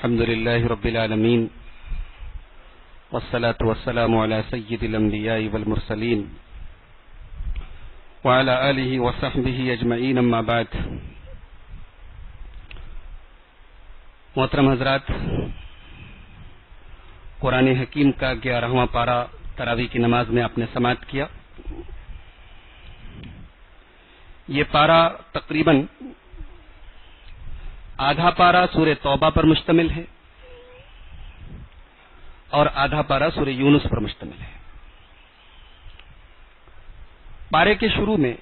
الحمد لله رب العالمين والصلاة والسلام على سيد الأنبياء والمرسلين وعلى آله وصحبه أجمعين اما بعد. محترم حضرات، قرآن حکیم کا 11واں پارہ تراویح کی نماز میں آپ نے سماعت کیا. یہ پارہ تقریباً آدھا پارہ سورہ توبہ پر مشتمل ہے اور آدھا پارہ سورہ یونس پر مشتمل ہے. پارے کے شروع میں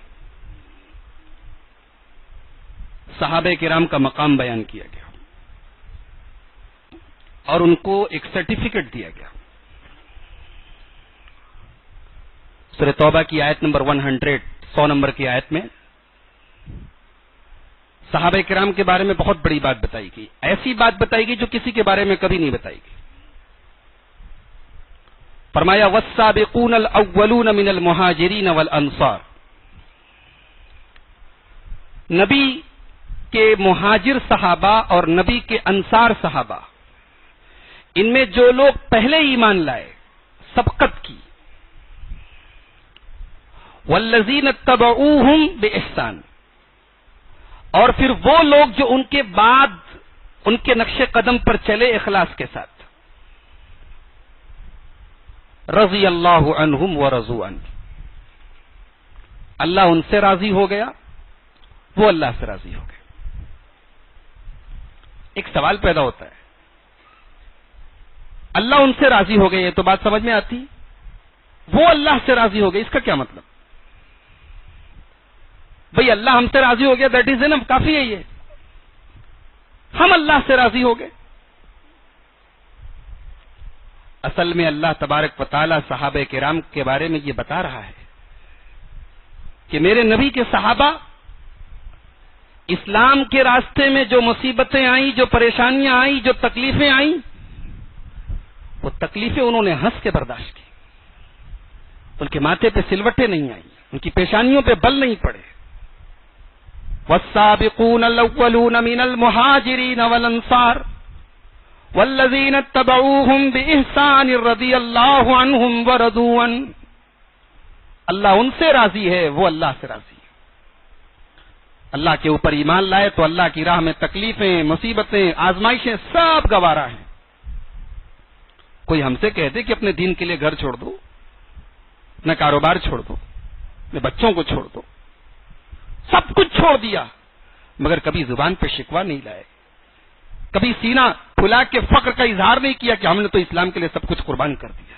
صحابہ کرام کا مقام بیان کیا گیا اور ان کو ایک سرٹیفکیٹ دیا گیا. سورہ توبہ کی آیت نمبر 100 نمبر کی آیت میں صحابہ کرام کے بارے میں بہت بڑی بات بتائی گئی، ایسی بات بتائی گئی جو کسی کے بارے میں کبھی نہیں بتائی گئی. فرمایا والسابقون الاولون من المہاجرین والانصار، نبی کے مہاجر صحابہ اور نبی کے انصار صحابہ، ان میں جو لوگ پہلے ایمان لائے، سبقت کی، والذین اتبعوہم باحسان، اور پھر وہ لوگ جو ان کے بعد ان کے نقش قدم پر چلے اخلاص کے ساتھ، رضی اللہ عنہم ورضوا عنہ، اللہ ان سے راضی ہو گیا، وہ اللہ سے راضی ہو گئے. ایک سوال پیدا ہوتا ہے، اللہ ان سے راضی ہو گئے، یہ تو بات سمجھ میں آتی، وہ اللہ سے راضی ہو گئے، اس کا کیا مطلب؟ بھئی اللہ ہم سے راضی ہو گیا، دیٹ از انف، کافی ہے، یہ ہم اللہ سے راضی ہو گئے. اصل میں اللہ تبارک و تعالی صحابہ کرام کے بارے میں یہ بتا رہا ہے کہ میرے نبی کے صحابہ اسلام کے راستے میں جو مصیبتیں آئیں، جو پریشانیاں آئیں، جو تکلیفیں آئیں، وہ تکلیفیں انہوں نے ہنس کے برداشت کی. ان کے ماتھے پہ سلوٹیں نہیں آئیں، ان کی پیشانیوں پہ بل نہیں پڑے. والسابقون الاولون من المہاجرین والانصار والذین اتبعوہم باحسان رضی اللہ عنہم ورضوا عنہ، اللہ ان سے راضی ہے، وہ اللہ سے راضی ہے. اللہ کے اوپر ایمان لائے تو اللہ کی راہ میں تکلیفیں، مصیبتیں، آزمائشیں سب گوارا ہیں. کوئی ہم سے کہہ دے کہ اپنے دین کے لیے گھر چھوڑ دو، اپنا کاروبار چھوڑ دو، اپنے بچوں کو چھوڑ دو، سب کچھ چھوڑ دیا، مگر کبھی زبان پہ شکوہ نہیں لائے، کبھی سینہ پھلا کے فخر کا اظہار نہیں کیا کہ ہم نے تو اسلام کے لیے سب کچھ قربان کر دیا.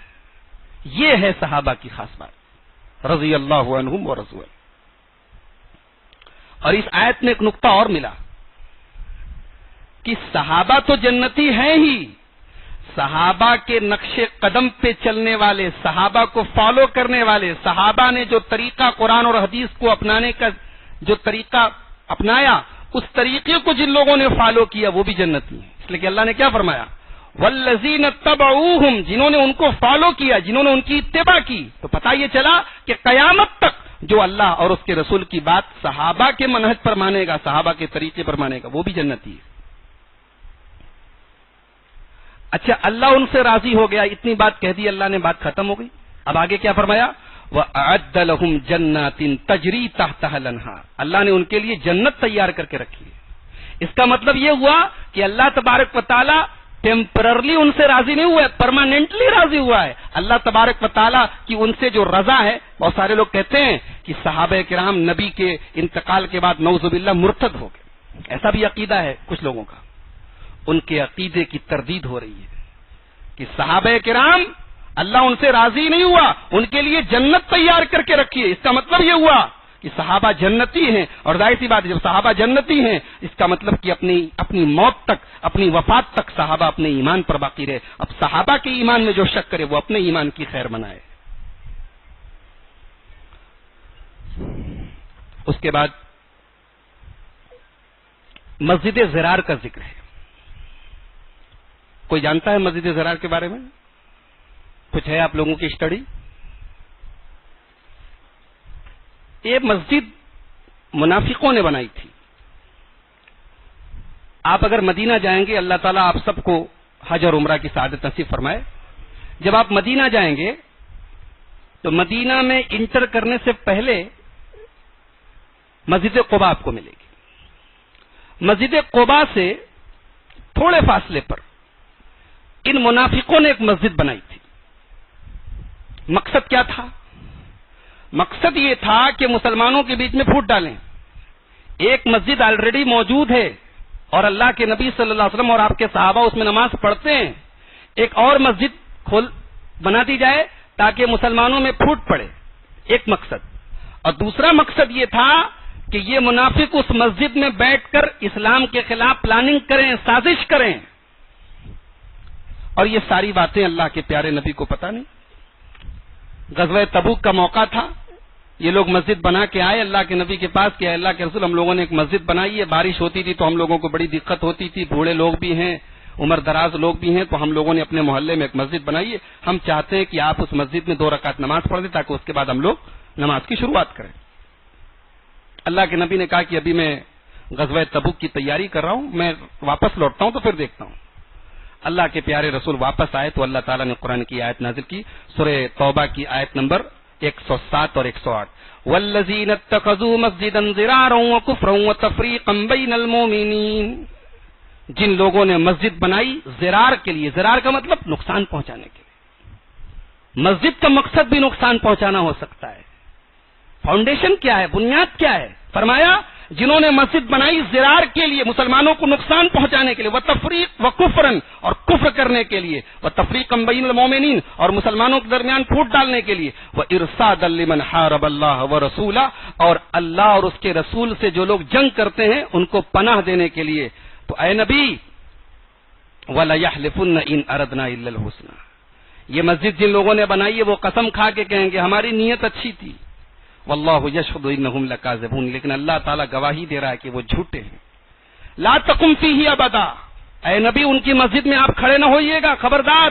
یہ ہے صحابہ کی خاص بات، رضی اللہ عنہم ورضوا عنہ. اور اس آیت میں ایک نقطہ اور ملا کہ صحابہ تو جنتی ہیں ہی، صحابہ کے نقش قدم پہ چلنے والے، صحابہ کو فالو کرنے والے، صحابہ نے جو طریقہ قرآن اور حدیث کو اپنانے کا جو طریقہ اپنایا، اس طریقے کو جن لوگوں نے فالو کیا وہ بھی جنتی ہیں. اس لیے کہ اللہ نے کیا فرمایا؟ والذین اتبعوہم، جنہوں نے ان کو فالو کیا، جنہوں نے ان کی اتباع کی، تو پتہ یہ چلا کہ قیامت تک جو اللہ اور اس کے رسول کی بات صحابہ کے منہج پر مانے گا، صحابہ کے طریقے پر مانے گا، وہ بھی جنتی ہے. اچھا، اللہ ان سے راضی ہو گیا، اتنی بات کہہ دی اللہ نے، بات ختم ہو گئی. اب آگے کیا فرمایا؟ وَأَعَدَّ لَهُمْ جَنَّاتٍ تَجْرِي تَحْتَهَا الْأَنْهَارُ، اللہ نے ان کے لیے جنت تیار کر کے رکھی ہے. اس کا مطلب یہ ہوا کہ اللہ تبارک و تعالی ٹیمپررلی ان سے راضی نہیں ہوا ہے، پرماننٹلی راضی ہوا ہے. اللہ تبارک و تعالی کی ان سے جو رضا ہے، بہت سارے لوگ کہتے ہیں کہ صحابہ کرام نبی کے انتقال کے بعد نعوذ باللہ مرتد ہو گئے، ایسا بھی عقیدہ ہے کچھ لوگوں کا. ان کے عقیدے کی تردید ہو رہی ہے کہ صحابہ کرام اللہ ان سے راضی نہیں ہوا، ان کے لیے جنت تیار کر کے رکھی ہے. اس کا مطلب یہ ہوا کہ صحابہ جنتی ہیں، اور ظاہر سی بات ہے جب صحابہ جنتی ہیں اس کا مطلب کہ اپنی موت تک، اپنی وفات تک صحابہ اپنے ایمان پر باقی رہے. اب صحابہ کے ایمان میں جو شک کرے وہ اپنے ایمان کی خیر منائے. اس کے بعد مسجد ضرار کا ذکر ہے. کوئی جانتا ہے مسجد ضرار کے بارے میں؟ کچھ ہے آپ لوگوں کی اسٹڈی؟ یہ مسجد منافقوں نے بنائی تھی. آپ اگر مدینہ جائیں گے، اللہ تعالیٰ آپ سب کو حج اور عمرہ کی سعادت نصیب فرمائے. جب آپ مدینہ جائیں گے تو مدینہ میں انٹر کرنے سے پہلے مسجد قباء آپ کو ملے گی. مسجد قباء سے تھوڑے فاصلے پر ان منافقوں نے ایک مسجد بنائی تھی. مقصد کیا تھا؟ مقصد یہ تھا کہ مسلمانوں کے بیچ میں پھوٹ ڈالیں. ایک مسجد آلریڈی موجود ہے اور اللہ کے نبی صلی اللہ علیہ وسلم اور آپ کے صحابہ اس میں نماز پڑھتے ہیں. ایک اور مسجد بنا دی جائے تاکہ مسلمانوں میں پھوٹ پڑے. ایک مقصد. اور دوسرا مقصد یہ تھا کہ یہ منافق اس مسجد میں بیٹھ کر اسلام کے خلاف پلاننگ کریں، سازش کریں. اور یہ ساری باتیں اللہ کے پیارے نبی کو پتا نہیں. غزوہ تبوک کا موقع تھا، یہ لوگ مسجد بنا کے آئے اللہ کے نبی کے پاس کہ اللہ کے رسول ہم لوگوں نے ایک مسجد بنائی ہے. بارش ہوتی تھی تو ہم لوگوں کو بڑی دقت ہوتی تھی، بوڑھے لوگ بھی ہیں، عمر دراز لوگ بھی ہیں، تو ہم لوگوں نے اپنے محلے میں ایک مسجد بنائی ہے. ہم چاہتے ہیں کہ آپ اس مسجد میں 2 رکعت نماز پڑھ دیں تاکہ اس کے بعد ہم لوگ نماز کی شروعات کریں. اللہ کے نبی نے کہا کہ ابھی میں غزوہ تبوک کی تیاری کر رہا ہوں، میں واپس لوٹتا ہوں تو پھر دیکھتا ہوں. اللہ کے پیارے رسول واپس آئے تو اللہ تعالیٰ نے قرآن کی آیت نازل کی، سورہ توبہ کی آیت نمبر 107 اور 108. والذین اتخذوا مسجدا ضرارا وکفرا وتفریقا بین المؤمنین. جن لوگوں نے مسجد بنائی ضرار کے لیے، ضرار کا مطلب نقصان پہنچانے کے لیے. مسجد کا مقصد بھی نقصان پہنچانا ہو سکتا ہے. فاؤنڈیشن کیا ہے، بنیاد کیا ہے؟ فرمایا جنہوں نے مسجد بنائی ضرار کے لیے، مسلمانوں کو نقصان پہنچانے کے لیے، وتفریق وکفرن اور کفر کرنے کے لیے، وتفریقا بین المؤمنین اور مسلمانوں کے درمیان پھوٹ ڈالنے کے لیے، وارصادا لمن حارب اللہ ورسولہ اور اللہ اور اس کے رسول سے جو لوگ جنگ کرتے ہیں ان کو پناہ دینے کے لیے. تو اے نبی وَلَيَحْلِفُنَّ إِنْ أَرَدْنَا إِلَّا الْحُسْنَى. یہ مسجد جن لوگوں نے بنائی ہے وہ قسم کھا کے کہیں گے ہماری نیت اچھی تھی. واللہ یشہد انہم لکاذبون. لیکن اللہ تعالیٰ گواہی دے رہا ہے کہ وہ جھوٹے ہیں. لا تقم فیہ ابدا. اے نبی ان کی مسجد میں آپ کھڑے نہ ہوئیے گا، خبردار.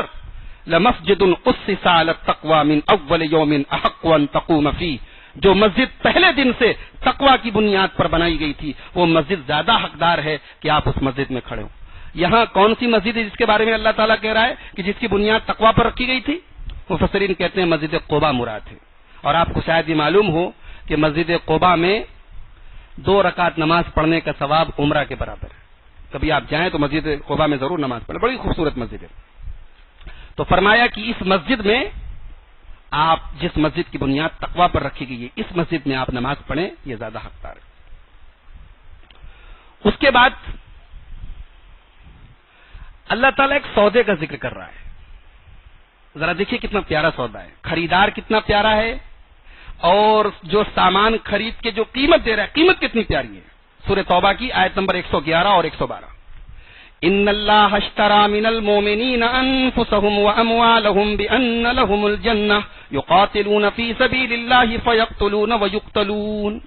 لمسجد اسس علی التقوی من اول یوم احق ان تقوم فیہ. جو مسجد پہلے دن سے تقوی کی بنیاد پر بنائی گئی تھی وہ مسجد زیادہ حقدار ہے کہ آپ اس مسجد میں کھڑے ہوں. یہاں کون سی مسجد ہے جس کے بارے میں اللہ تعالیٰ کہہ رہا ہے کہ جس کی بنیاد تقوی پر رکھی گئی تھی؟ مفسرین کہتے ہیں مسجد قباء مراد ہے. اور آپ کو شاید یہ معلوم ہو کہ مسجد قباء میں 2 رکعت نماز پڑھنے کا ثواب عمرہ کے برابر ہے. کبھی آپ جائیں تو مسجد قباء میں ضرور نماز پڑھیں، بڑی خوبصورت مسجد ہے. تو فرمایا کہ اس مسجد میں آپ جس مسجد کی بنیاد تقوی پر رکھی گئی ہے اس مسجد میں آپ نماز پڑھیں، یہ زیادہ حقدار ہے. اس کے بعد اللہ تعالیٰ ایک سودے کا ذکر کر رہا ہے. ذرا دیکھیے کتنا پیارا سودا ہے، خریدار کتنا پیارا ہے اور جو سامان خرید کے جو قیمت دے رہا ہے قیمت کتنی پیاری ہے. سورہ توبہ کی آیت نمبر 111 اور 112. ان اللہ اشترى من المؤمنین انفسهم واموالهم بان لهم الجنہ یقاتلون فی سبیل اللہ فیقتلون ویقتلون.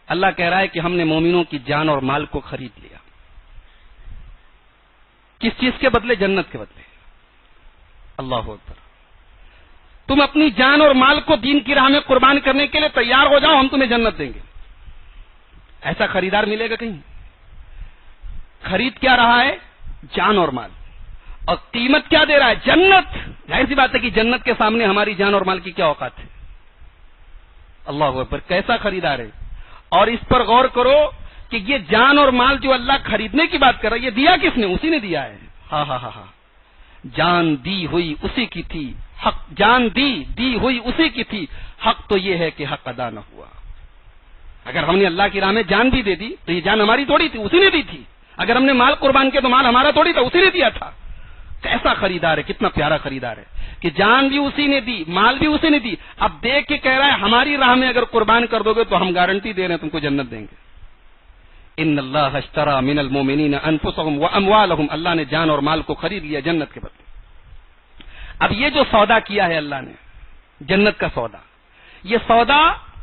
اللہ کہہ رہا ہے کہ ہم نے مومنوں کی جان اور مال کو خرید لیا. کس چیز کے بدلے؟ جنت کے بدلے. اللہ اکبر. تم اپنی جان اور مال کو دین کی راہ میں قربان کرنے کے لیے تیار ہو جاؤ، ہم تمہیں جنت دیں گے. ایسا خریدار ملے گا کہیں؟ خرید کیا رہا ہے؟ جان اور مال. اور قیمت کیا دے رہا ہے؟ جنت. ظاہر سی بات ہے کہ جنت کے سامنے ہماری جان اور مال کی کیا اوقات ہے. اللہ اکبر. کیسا خریدار ہے. اور اس پر غور کرو کہ یہ جان اور مال جو اللہ خریدنے کی بات کر رہا ہے یہ دیا کس نے؟ اسی نے دیا ہے. ہاں ہاں ہاں ہاں. جان دی ہوئی اسی کی تھی، حق جان دی ہوئی اسی کی تھی. حق تو یہ ہے کہ حق ادا نہ ہوا. اگر ہم نے اللہ کی راہ میں جان بھی دے دی تو یہ جان ہماری تھوڑی تھی، اسی نے دی تھی. اگر ہم نے مال قربان کیا تو مال ہمارا تھوڑی تھا، اسی نے دیا تھا. کیسا خریدار ہے، کتنا پیارا خریدار ہے کہ جان بھی اسی نے دی، مال بھی اسی نے دی. اب دیکھ کے کہہ رہا ہے ہماری راہ میں اگر قربان کر دو گے تو ہم گارنٹی دے رہے ہیں تم کو جنت دیں گے. ان اللہ اشترى من المؤمنین انفسهم واموالهم. اللہ نے جان اور مال کو خرید لیا جنت کے بدلے. اب یہ جو سودا کیا ہے اللہ نے، جنت کا سودا، یہ سودا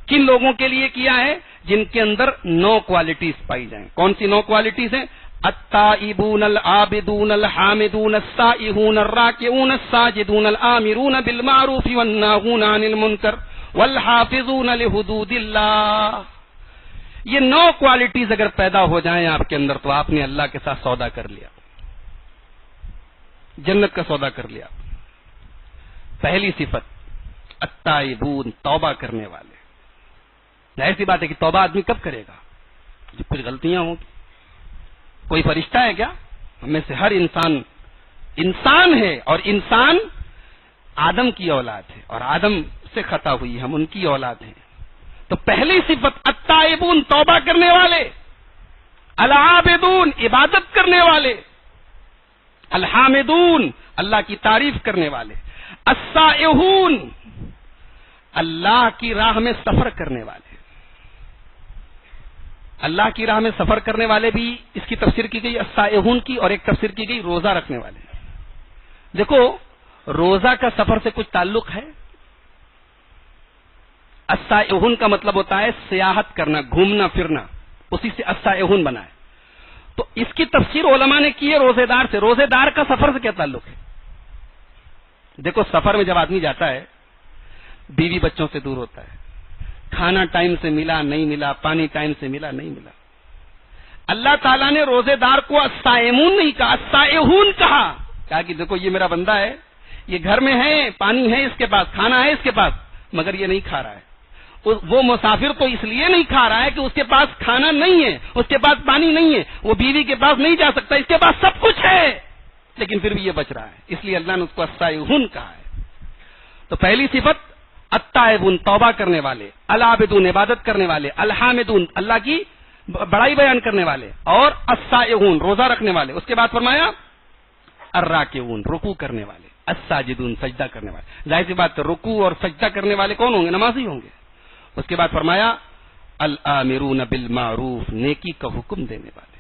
کن لوگوں کے لیے کیا ہے؟ جن کے اندر 9 کوالٹیز پائی جائیں. کون سی 9 کوالٹیز ہیں؟ التائبون العابدون الحامدون السائحون الراکعون الساجدون الآمرون بالمعروف والناہون عن المنکر والحافظون لحدود اللہ. یہ 9 کوالٹیز اگر پیدا ہو جائیں آپ کے اندر تو آپ نے اللہ کے ساتھ سودا کر لیا، جنت کا سودا کر لیا۔ پہلی صفت التائبون، توبہ کرنے والے۔ ظاہر سی بات ہے کہ توبہ آدمی کب کرے گا؟ جب کچھ غلطیاں ہوں گی۔ کوئی فرشتہ ہے کیا؟ ہم میں سے ہر انسان ہے، اور انسان آدم کی اولاد ہے، اور آدم سے خطا ہوئی، ہم ان کی اولاد ہیں۔ تو پہلی صفت التائبون، توبہ کرنے والے، العابدون، عبادت کرنے والے، الحامدون، اللہ کی تعریف کرنے والے، السائحون، اللہ کی راہ میں سفر کرنے والے۔ اللہ کی راہ میں سفر کرنے والے بھی اس کی تفسیر کی گئی السائحون کی، اور ایک تفسیر کی گئی روزہ رکھنے والے۔ دیکھو روزہ کا سفر سے کچھ تعلق ہے؟ السائحون کا مطلب ہوتا ہے سیاحت کرنا، گھومنا پھرنا، اسی سے السائحون بنا ہے۔ تو اس کی تفسیر علماء نے کی ہے روزے دار سے۔ روزے دار کا سفر سے کیا تعلق ہے؟ دیکھو سفر میں جب آدمی جاتا ہے، بیوی بچوں سے دور ہوتا ہے، کھانا ٹائم سے ملا نہیں ملا، پانی ٹائم سے ملا نہیں ملا۔ اللہ تعالیٰ نے روزے دار کو الصائمون نہیں کہا، السائحون کہا کہ دیکھو یہ میرا بندہ ہے، یہ گھر میں ہے، پانی ہے اس کے پاس، کھانا ہے اس کے پاس، مگر یہ نہیں کھا رہا ہے۔ وہ مسافر تو اس لیے نہیں کھا رہا ہے کہ اس کے پاس کھانا نہیں ہے، اس کے پاس پانی نہیں ہے، وہ بیوی کے پاس نہیں جا سکتا، اس کے پاس سب کچھ ہے، لیکن پھر بھی یہ بچ رہا ہے، اس لیے اللہ نے اس کو الصائحون کہا ہے۔ تو پہلی صفت التائبون، توبہ کرنے والے، العابدون، عبادت کرنے والے، الحامدون، اللہ کی بڑائی بیان کرنے والے، اور السائحون، روزہ رکھنے والے۔ اس کے بعد فرمایا الراکعون، رکوع کرنے والے، الساجدون، سجدہ کرنے والے۔ ظاہر سی بات ہے رکوع اور سجدہ کرنے والے کون ہوں گے؟ نمازی ہوں گے۔ اس کے بعد فرمایا الآمرون بالمعروف، نیکی کا حکم دینے والے،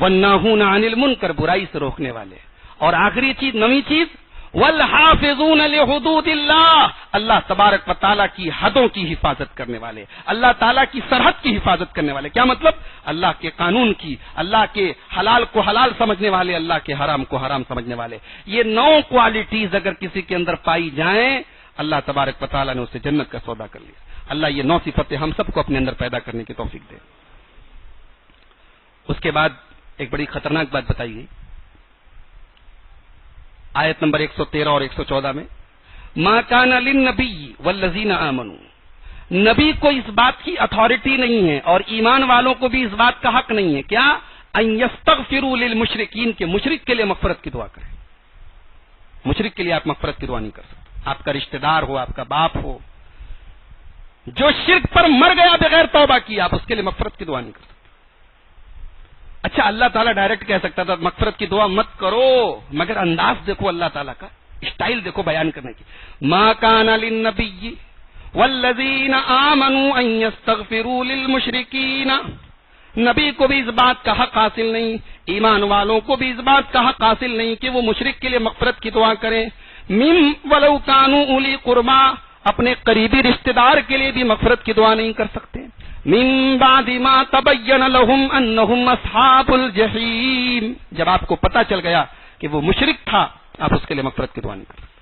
والناہون عن المنکر، برائی سے روکنے والے، اور آخری چیز، نویں چیز، والحافظون لحدود اللہ، اللہ تبارک و تعالیٰ کی حدوں کی حفاظت کرنے والے، اللہ تعالیٰ کی سرحد کی حفاظت کرنے والے۔ کیا مطلب؟ اللہ کے قانون کی، اللہ کے حلال کو حلال سمجھنے والے، اللہ کے حرام کو حرام سمجھنے والے۔ یہ 9 کوالٹیز اگر کسی کے اندر پائی جائیں، اللہ تبارک و تعالیٰ نے اسے جنت کا سودا کر لیا۔ اللہ یہ 9 صفتیں ہم سب کو اپنے اندر پیدا کرنے کی توفیق دے۔ اس کے بعد ایک بڑی خطرناک بات بتائی گئی آیت نمبر 113 اور 114 میں، ما کان للنبی والذین آمنوا، نبی کو اس بات کی اتھارٹی نہیں ہے اور ایمان والوں کو بھی اس بات کا حق نہیں ہے، کیا؟ ان یستغفروا للمشرکین، کے مشرک کے لیے مغفرت کی دعا کریں۔ مشرک کے لیے آپ مغفرت کی دعا نہیں کر سکتے، آپ کا رشتہ دار ہو، آپ کا باپ ہو، جو شرک پر مر گیا بغیر توبہ کی، آپ اس کے لیے مغفرت کی دعا نہیں کر سکتے۔ اچھا اللہ تعالیٰ ڈائریکٹ کہہ سکتا تھا مغفرت کی دعا مت کرو، مگر انداز دیکھو اللہ تعالیٰ کا، اسٹائل دیکھو بیان کرنے کی۔ ما کان للنبی والذین آمنوا ان یستغفروا للمشرکین، نبی کو بھی اس بات کا حق حاصل نہیں، ایمان والوں کو بھی اس بات کا حق حاصل نہیں کہ وہ مشرک کے لیے مغفرت کی دعا کریں۔ من ولو کانوا اولی قربا، اپنے قریبی رشتہ دار کے لیے بھی مغفرت کی دعا نہیں کر سکتے۔ من بعد ما تبین لهم انہم اصحاب الجحیم، جب آپ کو پتا چل گیا کہ وہ مشرک تھا، آپ اس کے لیے مغفرت کی دعا نہیں کر سکتے۔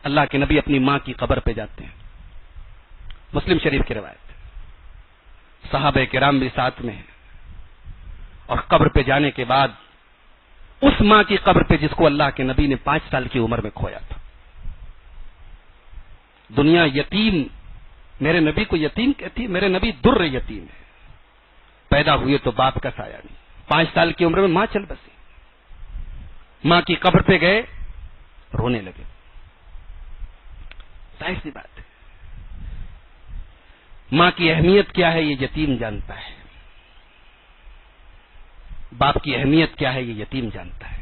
اللہ کے نبی اپنی ماں کی قبر پہ جاتے ہیں، مسلم شریف کی روایت، صحابہ کرام بھی ساتھ میں ہیں، اور قبر پہ جانے کے بعد اس ماں کی قبر پہ جس کو اللہ کے نبی نے 5 سال کی عمر میں کھویا تھا۔ دنیا یتیم، میرے نبی کو یتیم کہتی ہے، میرے نبی در یتیم ہے، پیدا ہوئے تو باپ کا سایہ نہیں، 5 سال کی عمر میں ماں چل بسی، ماں کی قبر پہ گئے، رونے لگے۔ ظاہر سی بات ہے، ماں کی اہمیت کیا ہے یہ یتیم جانتا ہے، باپ کی اہمیت کیا ہے یہ یتیم جانتا ہے۔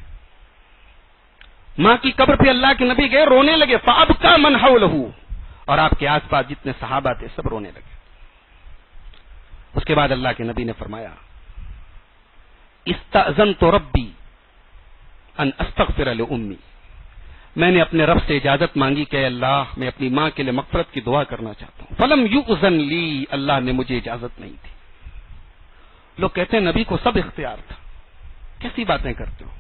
ماں کی قبر پہ اللہ کے نبی گئے، رونے لگے، فَأَبْكَى مَنْ حَوْلَهُ، اور آپ کے آس پاس جتنے صحابہ تھے سب رونے لگے۔ اس کے بعد اللہ کے نبی نے فرمایا، استأذنت ربی ان استغفر لأمی، میں نے اپنے رب سے اجازت مانگی کہ اللہ میں اپنی ماں کے لیے مغفرت کی دعا کرنا چاہتا ہوں، فلم یؤذن لی، اللہ نے مجھے اجازت نہیں دی۔ لوگ کہتے ہیں نبی کو سب اختیار تھا، کیسی باتیں کرتے ہو،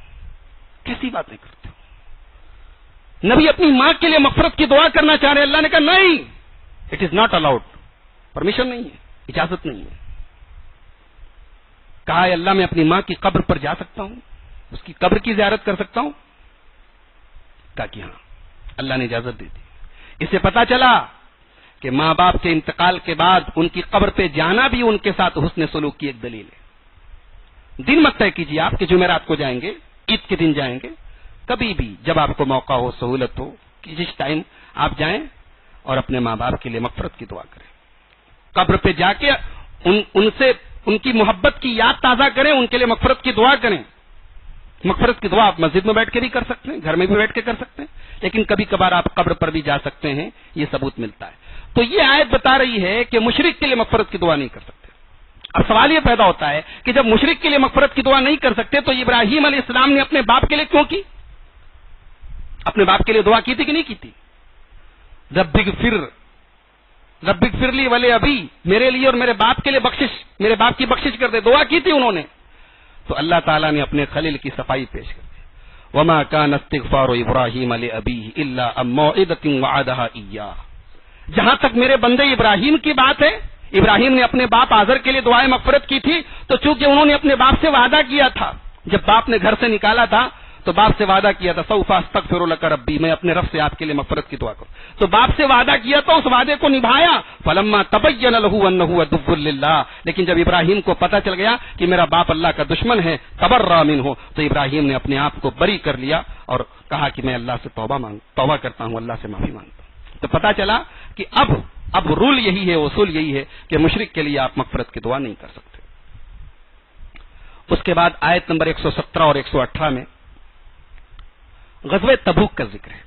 کیسی باتیں کرتے ہو، نبی اپنی ماں کے لیے مغفرت کی دعا کرنا چاہ رہے، اللہ نے کہا نہیں، it is not allowed, permission نہیں ہے۔ اجازت نہیں ہے. کہا اللہ میں اپنی ماں کی قبر پر جا سکتا ہوں, اس کی قبر کی زیارت کر سکتا ہوں؟ کہا کہ ہاں, اللہ نے اجازت دے دی. اس سے پتا چلا کہ ماں باپ کے انتقال کے بعد ان کی قبر پہ جانا بھی ان کے ساتھ حسن سلوک کی ایک دلیل ہے. دن مت طے کیجیے آپ کہ جمعرات کو جائیں گے, عید کے دن جائیں گے, کبھی بھی جب آپ کو موقع ہو, سہولت ہو, جس ٹائم آپ جائیں اور اپنے ماں باپ کے لیے مغفرت کی دعا کریں. قبر پہ جا کے ان سے ان کی محبت کی یاد تازہ کریں, ان کے لیے مغفرت کی دعا کریں. مغفرت کی دعا آپ مسجد میں بیٹھ کے بھی کر سکتے ہیں, گھر میں بھی بیٹھ کے کر سکتے ہیں, لیکن کبھی کبھار آپ قبر پر بھی جا سکتے ہیں, یہ ثبوت ملتا ہے. تو یہ آیت بتا رہی ہے کہ مشرک کے لیے مغفرت کی دعا نہیں کر سکتے. اب سوال یہ پیدا ہوتا ہے کہ جب مشرک کے لیے مغفرت کی دعا نہیں کر سکتے تو ابراہیم علیہ السلام نے اپنے باپ کے لیے کیوں کی؟ اپنے باپ کے لیے دعا کی تھی کہ نہیں کی تھی؟ رب اغفر لی ولی ابی, میرے لیے اور میرے باپ کے لیے بخشش, میرے باپ کی بخشش کر دے, دعا کی تھی انہوں نے. تو اللہ تعالیٰ نے اپنے خلیل کی صفائی پیش کر دی. وما كان استغفار ابراہیم لابیہ الا عن موعدۃ وعدها ایاہ. جہاں تک میرے بندے ابراہیم کی بات ہے, ابراہیم نے اپنے باپ آزر کے لیے دعائیں مغفرت کی تھی, تو چونکہ انہوں نے اپنے باپ سے وعدہ کیا تھا, جب باپ نے گھر سے نکالا تھا تو باپ سے وعدہ کیا تھا, سوف استغفر لک ربی, میں اپنے رب سے آپ کے لیے مغفرت کی دعا کروں. تو باپ سے وعدہ کیا تو اس وعدے کو نبھایا. فلما تبین له انه عدو للہ, لیکن جب ابراہیم کو پتہ چل گیا کہ میرا باپ اللہ کا دشمن ہے, تبرأ منہ, تو ابراہیم نے اپنے آپ کو بری کر لیا اور کہا کہ میں اللہ سے توبہ کرتا ہوں, اللہ سے معافی مانگتا ہوں. تو پتہ چلا کہ اب رول یہی ہے, اصول یہی ہے کہ مشرک کے لیے آپ مغفرت کی دعا نہیں کر سکتے. اس کے بعد آیت نمبر 117 اور 118 میں غزوہ تبوک کا ذکر ہے.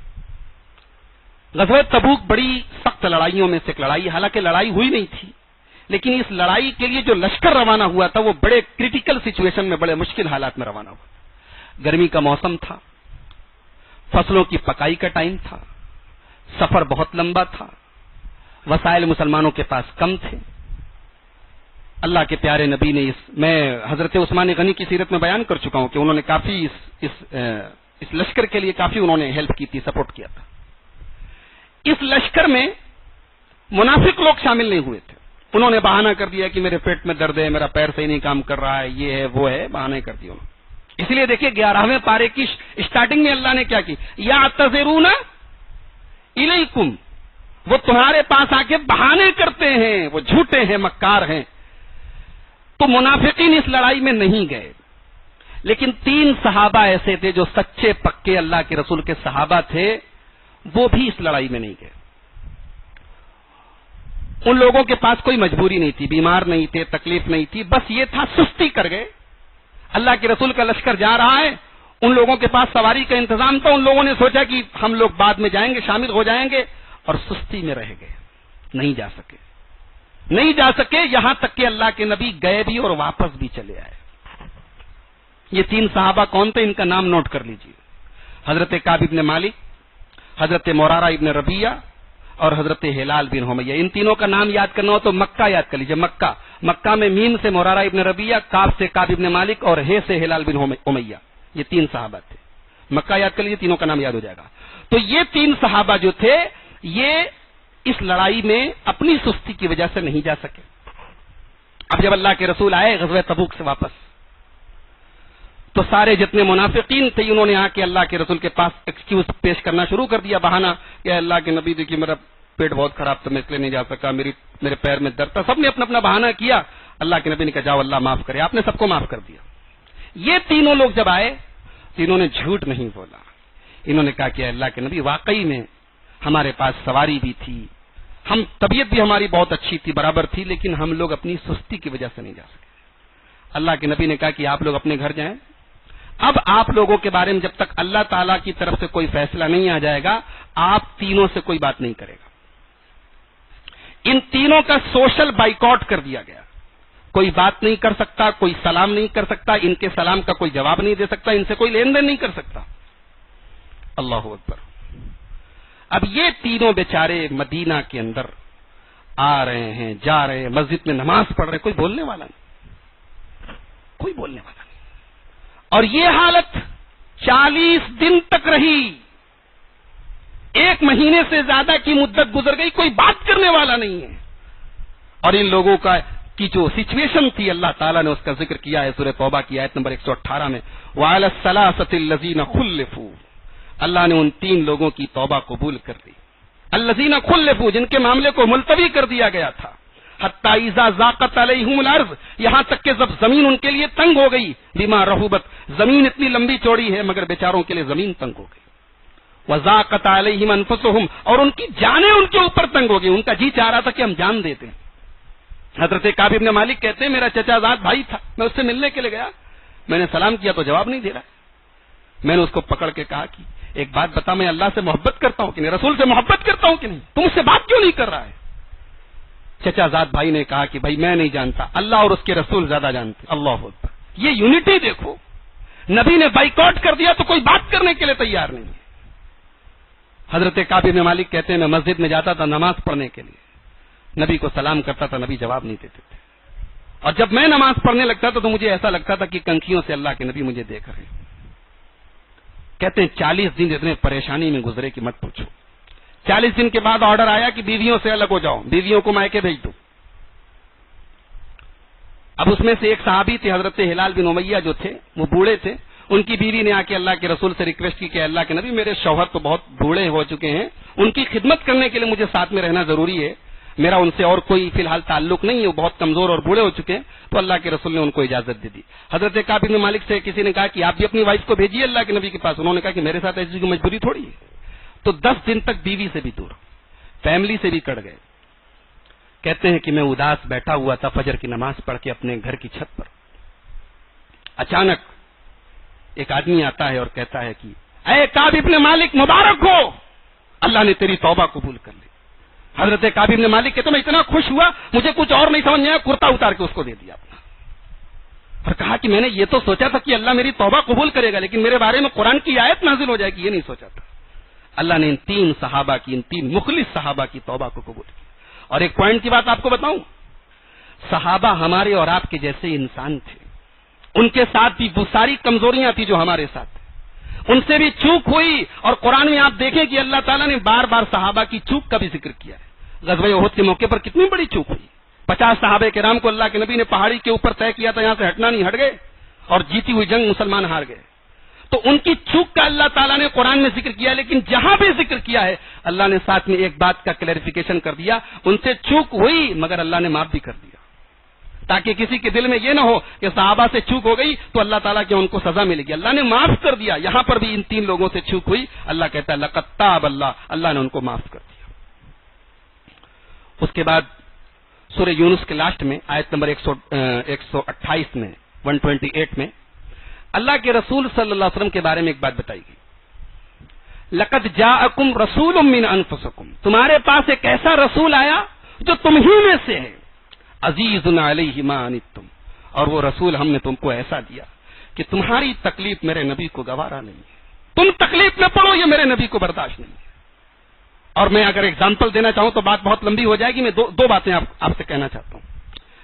غزوہ تبوک بڑی سخت لڑائیوں میں سے ایک لڑائی, حالانکہ لڑائی ہوئی نہیں تھی, لیکن اس لڑائی کے لیے جو لشکر روانہ ہوا تھا وہ بڑے کریٹیکل سچویشن میں, بڑے مشکل حالات میں روانہ ہوا. گرمی کا موسم تھا, فصلوں کی پکائی کا ٹائم تھا, سفر بہت لمبا تھا, وسائل مسلمانوں کے پاس کم تھے. اللہ کے پیارے نبی نے میں حضرت عثمان غنی کی سیرت میں بیان کر چکا ہوں کہ انہوں نے کافی اس لشکر کے لیے کافی انہوں نے ہیلپ کی تھی, سپورٹ کیا تھا. اس لشکر میں منافق لوگ شامل نہیں ہوئے تھے. انہوں نے بہانہ کر دیا کہ میرے پیٹ میں درد ہے, میرا پیر صحیح نہیں کام کر رہا ہے, یہ ہے وہ ہے, بہانے کر دیے انہوں نے. اس لیے دیکھیے 11ویں پارے کی اسٹارٹنگ میں اللہ نے کیا کی, یعتذرون الیکم, وہ تمہارے پاس آ کے بہانے کرتے ہیں, وہ جھوٹے ہیں, مکار ہیں. تو منافقین اس لڑائی میں نہیں گئے, لیکن 3 صحابہ ایسے تھے جو سچے پکے اللہ کے رسول کے صحابہ تھے, وہ بھی اس لڑائی میں نہیں گئے. ان لوگوں کے پاس کوئی مجبوری نہیں تھی, بیمار نہیں تھے, تکلیف نہیں تھی, بس یہ تھا سستی کر گئے. اللہ کے رسول کا لشکر جا رہا ہے, ان لوگوں کے پاس سواری کا انتظام تھا, ان لوگوں نے سوچا کہ ہم لوگ بعد میں جائیں گے, شامل ہو جائیں گے, اور سستی میں رہ گئے, نہیں جا سکے. یہاں تک کہ اللہ کے نبی گئے بھی اور واپس بھی چلے آئے. یہ 3 صحابہ کون تھے, ان کا نام نوٹ کر لیجئے. حضرت کعب ابن مالک, حضرت مرارہ ابن ربیہ اور حضرت ہلال بن حمیہ. ان تینوں کا نام یاد کرنا ہو تو مکہ یاد کر لیجئے. مکہ میں میم سے مرارہ ابن ربیہ, کاف سے کعب ابن مالک اور ہے سے ہلال بن حمیہ. یہ 3 صحابہ تھے. مکہ یاد کر لیجئے, تینوں کا نام یاد ہو جائے گا. تو یہ 3 صحابہ جو تھے یہ اس لڑائی میں اپنی سستی کی وجہ سے نہیں جا سکے. اب جب اللہ کے رسول آئے غزوہ تبوک سے واپس, تو سارے جتنے منافقین تھے انہوں نے آ کے اللہ کے رسول کے پاس ایکسکیوز پیش کرنا شروع کر دیا, بہانہ کہ اللہ کے نبی دیکھیے میرا پیٹ بہت خراب تھا, میں اس لیے نہیں جا سکا, میرے پیر میں درد تھا. سب نے اپنا بہانہ کیا. اللہ کے نبی نے کہا جاؤ اللہ معاف کرے, آپ نے سب کو معاف کر دیا. یہ تینوں لوگ جب آئے تو انہوں نے جھوٹ نہیں بولا. انہوں نے کہا کہ اللہ کے نبی واقعی میں ہمارے پاس سواری بھی تھی, ہم طبیعت بھی ہماری بہت اچھی تھی, برابر تھی, لیکن ہم لوگ اپنی سستی کی وجہ سے نہیں جا سکے. اللہ کے نبی نے کہا کہ آپ لوگ اپنے گھر جائیں. اب آپ لوگوں کے بارے میں جب تک اللہ تعالیٰ کی طرف سے کوئی فیصلہ نہیں آ جائے گا, آپ تینوں سے کوئی بات نہیں کرے گا. ان تینوں کا سوشل بائیکاٹ کر دیا گیا. کوئی بات نہیں کر سکتا, کوئی سلام نہیں کر سکتا, ان کے سلام کا کوئی جواب نہیں دے سکتا, ان سے کوئی لین دین نہیں کر سکتا. اللہ اکبر. اب یہ تینوں بیچارے مدینہ کے اندر آ رہے ہیں, جا رہے ہیں, مسجد میں نماز پڑھ رہے ہیں, کوئی بولنے والا نہیں. اور یہ حالت 40 دن تک رہی. 1 مہینے سے زیادہ کی مدت گزر گئی, کوئی بات کرنے والا نہیں ہے. اور ان لوگوں کی جو سچویشن تھی اللہ تعالیٰ نے اس کا ذکر کیا ہے سورہ توبہ کی آیت نمبر 118 میں، وَعَلَى الثَّلَاثَةِ الَّذِينَ خُلِّفُوا، اللہ نے ان 3 لوگوں کی توبہ قبول کر لی، الَّذِينَ خُلِّفُوا، جن کے معاملے کو ملتوی کر دیا گیا تھا، حَتَّى إِذَا ضَاقَتْ عَلَيْهِمُ الْأَرْضُ، یہاں تک کہ جب زمین ان کے لیے تنگ ہو گئی، بِمَا رَحُبَتْ، زمین اتنی لمبی چوڑی ہے مگر بیچاروں کے لیے زمین تنگ ہو گئی، وَضَاقَتْ عَلَيْهِمْ أَنفُسُهُمْ، اور ان کی جانیں ان کے اوپر تنگ ہو گئی، ان کا جی چاہ رہا تھا کہ ہم جان دیتے ہیں۔ حضرت کعب بن مالک کہتے ہیں میرا چچا زاد بھائی تھا، میں اس سے ملنے کے لیے گیا، میں نے سلام کیا تو جواب نہیں دے رہا، میں نے اس کو پکڑ کے کہا کہ ایک بات بتا، میں اللہ سے محبت کرتا ہوں کہ نہیں، رسول سے محبت کرتا ہوں کہ نہیں، تم اس سے بات کیوں نہیں کر رہا ہے؟ چچا زاد بھائی نے کہا کہ بھائی میں نہیں جانتا، اللہ اور اس کے رسول زیادہ جانتے۔ اللہ اکبر، یہ یونٹی دیکھو، نبی نے بائیکاٹ کر دیا تو کوئی بات کرنے کے لیے تیار نہیں ہے۔ حضرت کعب بن مالک کہتے ہیں میں مسجد میں جاتا تھا نماز پڑھنے کے لیے، نبی کو سلام کرتا تھا، نبی جواب نہیں دیتے تھے، اور جب میں نماز پڑھنے لگتا تھا تو مجھے ایسا لگتا تھا کہ کنکھیوں سے اللہ کے نبی مجھے دیکھ رہے ہیں۔ کہتے ہیں 40 دن اتنے پریشانی میں گزرے کہ مت پوچھو۔ 40 دن کے بعد آرڈر آیا کہ بیویوں سے الگ ہو جاؤ، بیویوں کو مائکے بھیج دو۔ اب اس میں سے ایک صحابی تھے حضرت ہلال بن امیہ جو تھے، وہ بوڑھے تھے، ان کی بیوی نے آ کے اللہ کے رسول سے ریکویسٹ کی کہ اللہ کے نبی میرے شوہر تو بہت بوڑھے ہو چکے ہیں، ان کی خدمت کرنے کے لیے مجھے ساتھ میں رہنا ضروری ہے، میرا ان سے اور کوئی فی الحال تعلق نہیں ہے، وہ بہت کمزور اور بوڑھے ہو چکے ہیں۔ تو اللہ کے رسول نے ان کو اجازت دے دی۔ حضرت کعب بن مالک سے کسی نے کہا کہ آپ بھی اپنی وائف کو بھیجیے اللہ کے نبی کے پاس، انہوں نے کہا کہ میرے ساتھ ایسی کوئی مجبوری تھوڑی ہے۔ تو 10 دن تک بیوی سے بھی دور، فیملی سے بھی کٹ گئے۔ کہتے ہیں کہ میں اداس بیٹھا ہوا تھا فجر کی نماز پڑھ کے اپنے گھر کی چھت پر، اچانک ایک آدمی آتا ہے اور کہتا ہے کہ اے کعب بن مالک مبارک ہو، اللہ نے تیری توبہ قبول کر لی۔ حضرت کعب بن مالک کہتے میں اتنا خوش ہوا، مجھے کچھ اور نہیں سمجھ میں آیا، کرتا اتار کے اس کو دے دیا اپنا، اور کہا کہ میں نے یہ تو سوچا تھا کہ اللہ میری توبہ قبول کرے گا، لیکن میرے بارے میں قرآن کی آیت نازل ہو جائے گی، یہ نہیں سوچا تھا۔ اللہ نے ان 3 صحابہ کی، ان 3 مخلص صحابہ کی توبہ کو قبول کی۔ اور ایک پوائنٹ کی بات آپ کو بتاؤں، صحابہ ہمارے اور آپ کے جیسے انسان تھے، ان کے ساتھ بھی وہ ساری کمزوریاں تھی جو ہمارے ساتھ تھیں، ان سے بھی چوک ہوئی، اور قرآن میں آپ دیکھیں کہ اللہ تعالیٰ نے بار بار صحابہ کی چوک کا بھی ذکر کیا ہے۔ غزوہ احد کے موقع پر کتنی بڑی چوک ہوئی، 50 صحابہ کرام کو اللہ کے نبی نے پہاڑی کے اوپر طے کیا تھا یہاں سے ہٹنا نہیں، ہٹ گئے، اور جیتی ہوئی جنگ مسلمان ہار گئے۔ تو ان کی چوک کا اللہ تعالیٰ نے قرآن میں ذکر کیا، لیکن جہاں بھی ذکر کیا ہے اللہ نے ساتھ میں ایک بات کا کلیریفیکیشن کر دیا، ان سے چوک ہوئی مگر اللہ نے معاف بھی کر دیا، تاکہ کسی کے دل میں یہ نہ ہو کہ صحابہ سے چوک ہو گئی تو اللہ تعالیٰ کی ان کو سزا ملے گی، اللہ نے معاف کر دیا۔ یہاں پر بھی ان 3 لوگوں سے چوک ہوئی، اللہ کہتا ہے لقد تاب اللہ، اللہ نے ان کو معاف کر دیا۔ اس کے بعد سورہ یونس کے لاسٹ میں آیت نمبر 128 میں 128 میں اللہ کے رسول صلی اللہ علیہ وسلم کے بارے میں ایک بات بتائی گئی، لقد جاءکم رسول من انفسکم، تمہارے پاس ایک ایسا رسول آیا جو تم ہی میں سے ہے، عزیز علیہ ما عنتم، اور وہ رسول ہم نے تم کو ایسا دیا کہ تمہاری تکلیف میرے نبی کو گوارا نہیں ہے، تم تکلیف میں پڑو یہ میرے نبی کو برداشت نہیں ہے۔ اور میں اگر اگزامپل دینا چاہوں تو بات بہت لمبی ہو جائے گی، میں دو باتیں آپ سے کہنا چاہتا ہوں۔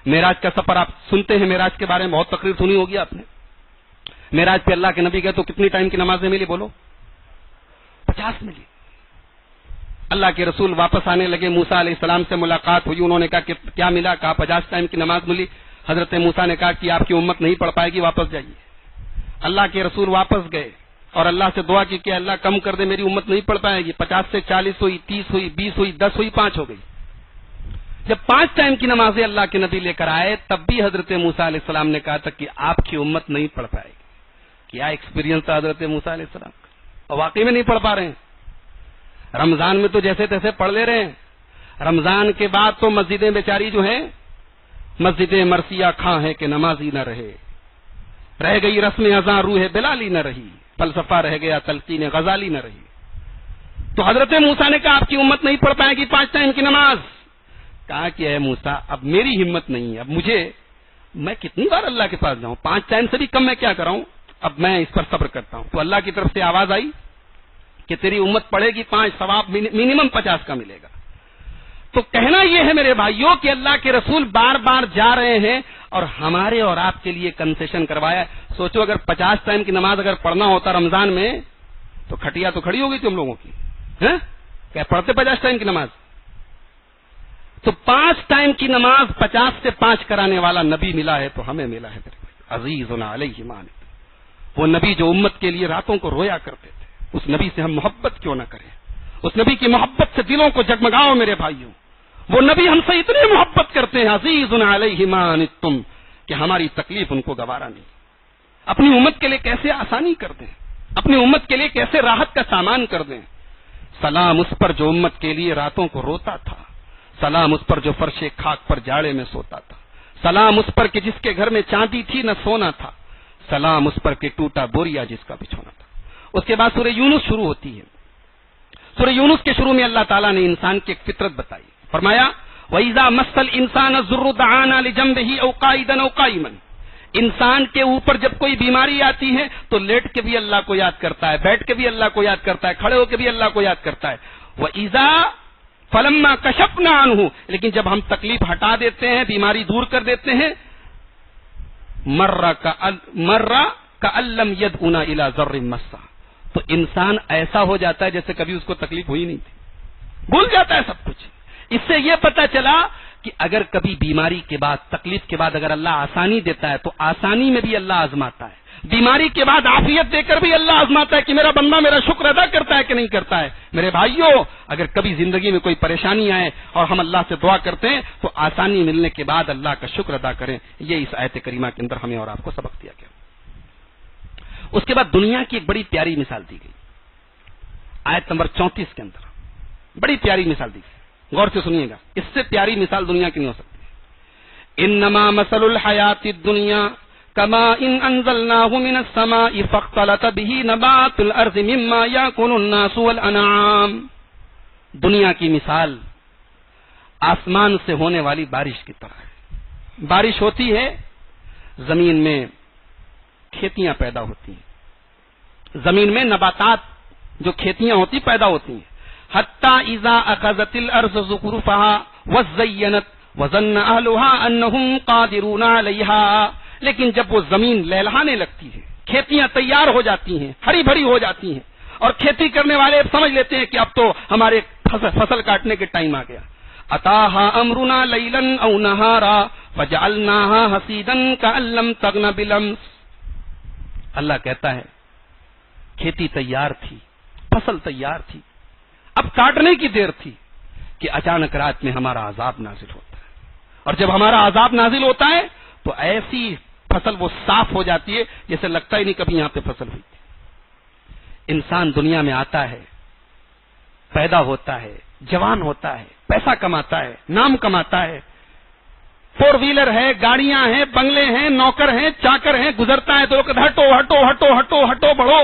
معراج کا سفر آپ سنتے ہیں، معراج کے بارے میں بہت تقریر سنی ہوگی آپ نے۔ معراج پہ اللہ کے نبی گئے تو کتنی ٹائم کی نمازیں ملی بولو؟ 50 ملی۔ اللہ کے رسول واپس آنے لگے، موسیٰ علیہ السلام سے ملاقات ہوئی، انہوں نے کہا کہ کیا ملا؟ کہا 50 ٹائم کی نماز ملی۔ حضرت موسیٰ نے کہا کہ آپ کی امت نہیں پڑھ پائے گی، واپس جائیے۔ اللہ کے رسول واپس گئے اور اللہ سے دعا کی کہ اللہ کم کر دے، میری امت نہیں پڑھ پائے گی۔ 50 سے 40 ہوئی، 30 ہوئی، 20 ہوئی، 10 ہوئی، 5 ہو گئی۔ جب 5 ٹائم کی نمازیں اللہ کے نبی لے کر آئے تب بھی حضرت موسیٰ علیہ السلام نے کہا تھا کہ آپ کی امت نہیں پڑھ پائے گی۔ کیا ایکسپیرینس تھا حضرت موسیٰ علیہ السلام کا، اور واقعی میں نہیں پڑھ پا رہے ہیں۔ رمضان میں تو جیسے تیسے پڑھ لے رہے ہیں، رمضان کے بعد تو مسجدیں بیچاری جو ہیں، مسجدیں مرثیہ کھاں ہے کہ نمازی نہ رہے، رہ گئی رسم اذاں روح بلالی نہ رہی، فلسفہ رہ گیا تلقین غزالی نہ رہی۔ تو حضرت موسیٰ نے کہا آپ کی امت نہیں پڑھ پائے گی 5 ٹائم کی نماز۔ کہا کہ اے موسیٰ اب میری ہمت نہیں ہے، اب میں کتنی بار اللہ کے پاس جاؤں، 5 ٹائم سے بھی کم میں کیا کراؤں، اب میں اس پر صبر کرتا ہوں۔ تو اللہ کی طرف سے آواز آئی کہ تیری امت پڑھے گی 5، ثواب منیمم 50 کا ملے گا۔ تو کہنا یہ ہے میرے بھائیوں کہ اللہ کے رسول بار بار جا رہے ہیں اور ہمارے اور آپ کے لیے کنسیشن کروایا۔ سوچو اگر 50 ٹائم کی نماز اگر پڑھنا ہوتا رمضان میں تو کھٹیا تو کھڑی ہو گئی تم لوگوں کی، کیا پڑھتے 50 ٹائم کی نماز؟ تو 5 ٹائم کی نماز 50 سے 5 کرانے والا نبی ملا ہے تو ہمیں ملا ہے میرے بھائی، عزیز علیہ ما عنتم۔ وہ نبی جو امت کے لیے راتوں کو رویا کرتے تھے، اس نبی سے ہم محبت کیوں نہ کریں؟ اس نبی کی محبت سے دلوں کو جگمگاؤ میرے بھائیوں۔ وہ نبی ہم سے اتنی محبت کرتے ہیں، عزیز علیہ ما عنتم، کہ ہماری تکلیف ان کو گوارا نہیں۔ اپنی امت کے لیے کیسے آسانی کر دیں، اپنی امت کے لیے کیسے راحت کا سامان کر دیں۔ سلام اس پر جو امت کے لیے راتوں کو روتا تھا، سلام اس پر جو فرش خاک پر جاڑے میں سوتا تھا، سلام اس پر کہ جس کے گھر میں چاندی تھی نہ سونا تھا، سلام اس پر کہ ٹوٹا بوریا جس کا بچھونا تھا۔ اس کے بعد سورہ یونس شروع ہوتی ہے۔ سورہ یونس کے شروع میں اللہ تعالیٰ نے انسان کی ایک فطرت بتائی، فرمایا وَإِذَا مَسَّ الْإِنسَانَ الضُّرُّ دَعَانَا لِجَنبِهِ أَوْ قَاعِدًا أَوْ قَائِمًا۔ انسان کے اوپر جب کوئی بیماری آتی ہے تو لیٹ کے بھی اللہ کو یاد کرتا ہے، بیٹھ کے بھی اللہ کو یاد کرتا ہے، کھڑے ہو کے بھی اللہ کو یاد کرتا ہے۔ وَإِذَا فَلَمَّا كَشَفْنَا عَنْهُ، لیکن جب ہم تکلیف ہٹا دیتے ہیں، بیماری دور کر دیتے ہیں، مَرَّ كَأَن لَّمْ يَدْعُنَا إِلَىٰ ضَرٍّ مَّسَّهُ، تو انسان ایسا ہو جاتا ہے جیسے کبھی اس کو تکلیف ہوئی نہیں تھی، بھول جاتا ہے سب کچھ۔ اس سے یہ پتا چلا کہ اگر کبھی بیماری کے بعد، تکلیف کے بعد اگر اللہ آسانی دیتا ہے تو آسانی میں بھی اللہ آزماتا ہے، بیماری کے بعد عافیت دے کر بھی اللہ آزماتا ہے کہ میرا بندہ میرا شکر ادا کرتا ہے کہ نہیں کرتا ہے۔ میرے بھائیوں، اگر کبھی زندگی میں کوئی پریشانی آئے اور ہم اللہ سے دعا کرتے ہیں تو آسانی ملنے کے بعد اللہ کا شکر ادا کریں۔ یہ اس آیت کریمہ کے اندر ہمیں اور آپ کو سبق دیا گیا۔ اس کے بعد دنیا کی ایک بڑی پیاری مثال دی گئی، آیت نمبر 34 کے اندر بڑی پیاری مثال دی گئی، غور سے سنیے گا، اس سے پیاری مثال دنیا کی نہیں ہو سکتی۔ انما مثل الحیات الدنیا کماء انزلناه من السماء فاختلط به نبات الارض مما یاکل الناس والانعام۔ دنیا کی مثال آسمان سے ہونے والی بارش کی طرح ہے۔ بارش ہوتی ہے، زمین میں کھیتیاں پیدا ہوتی ہیں، زمین میں نباتات جو کھیتیاں ہوتی پیدا ہوتی ہیں۔ حتی اذا اخذت الارض زخرفها وزینت وظن اہلها انہم قادرون علیہا، لیکن جب وہ زمین لہلہانے لگتی ہے، کھیتیاں تیار ہو جاتی ہیں، ہری بھری ہو جاتی ہیں، اور کھیتی کرنے والے سمجھ لیتے ہیں کہ اب تو ہمارے فصل کاٹنے کے ٹائم آ گیا۔ اتاہا امرنا لیلا او نہارا فجعلناها حصیدا کأن لم تغن بالامس۔ اللہ کہتا ہے کھیتی تیار تھی، فصل تیار تھی، اب کاٹنے کی دیر تھی کہ اچانک رات میں ہمارا عذاب نازل ہوتا ہے، اور جب ہمارا عذاب نازل ہوتا ہے تو ایسی فصل وہ صاف ہو جاتی ہے جیسے لگتا ہی نہیں کبھی یہاں پہ فصل ہوئی تھی۔ انسان دنیا میں آتا ہے، پیدا ہوتا ہے، جوان ہوتا ہے، پیسہ کماتا ہے، نام کماتا ہے، 4 ویلر ہے، گاڑیاں ہیں، بنگلے ہیں، نوکر ہیں، چاکر ہیں، گزرتا ہے تو لوگ ہٹو ہٹو ہٹو ہٹو ہٹو بڑھو،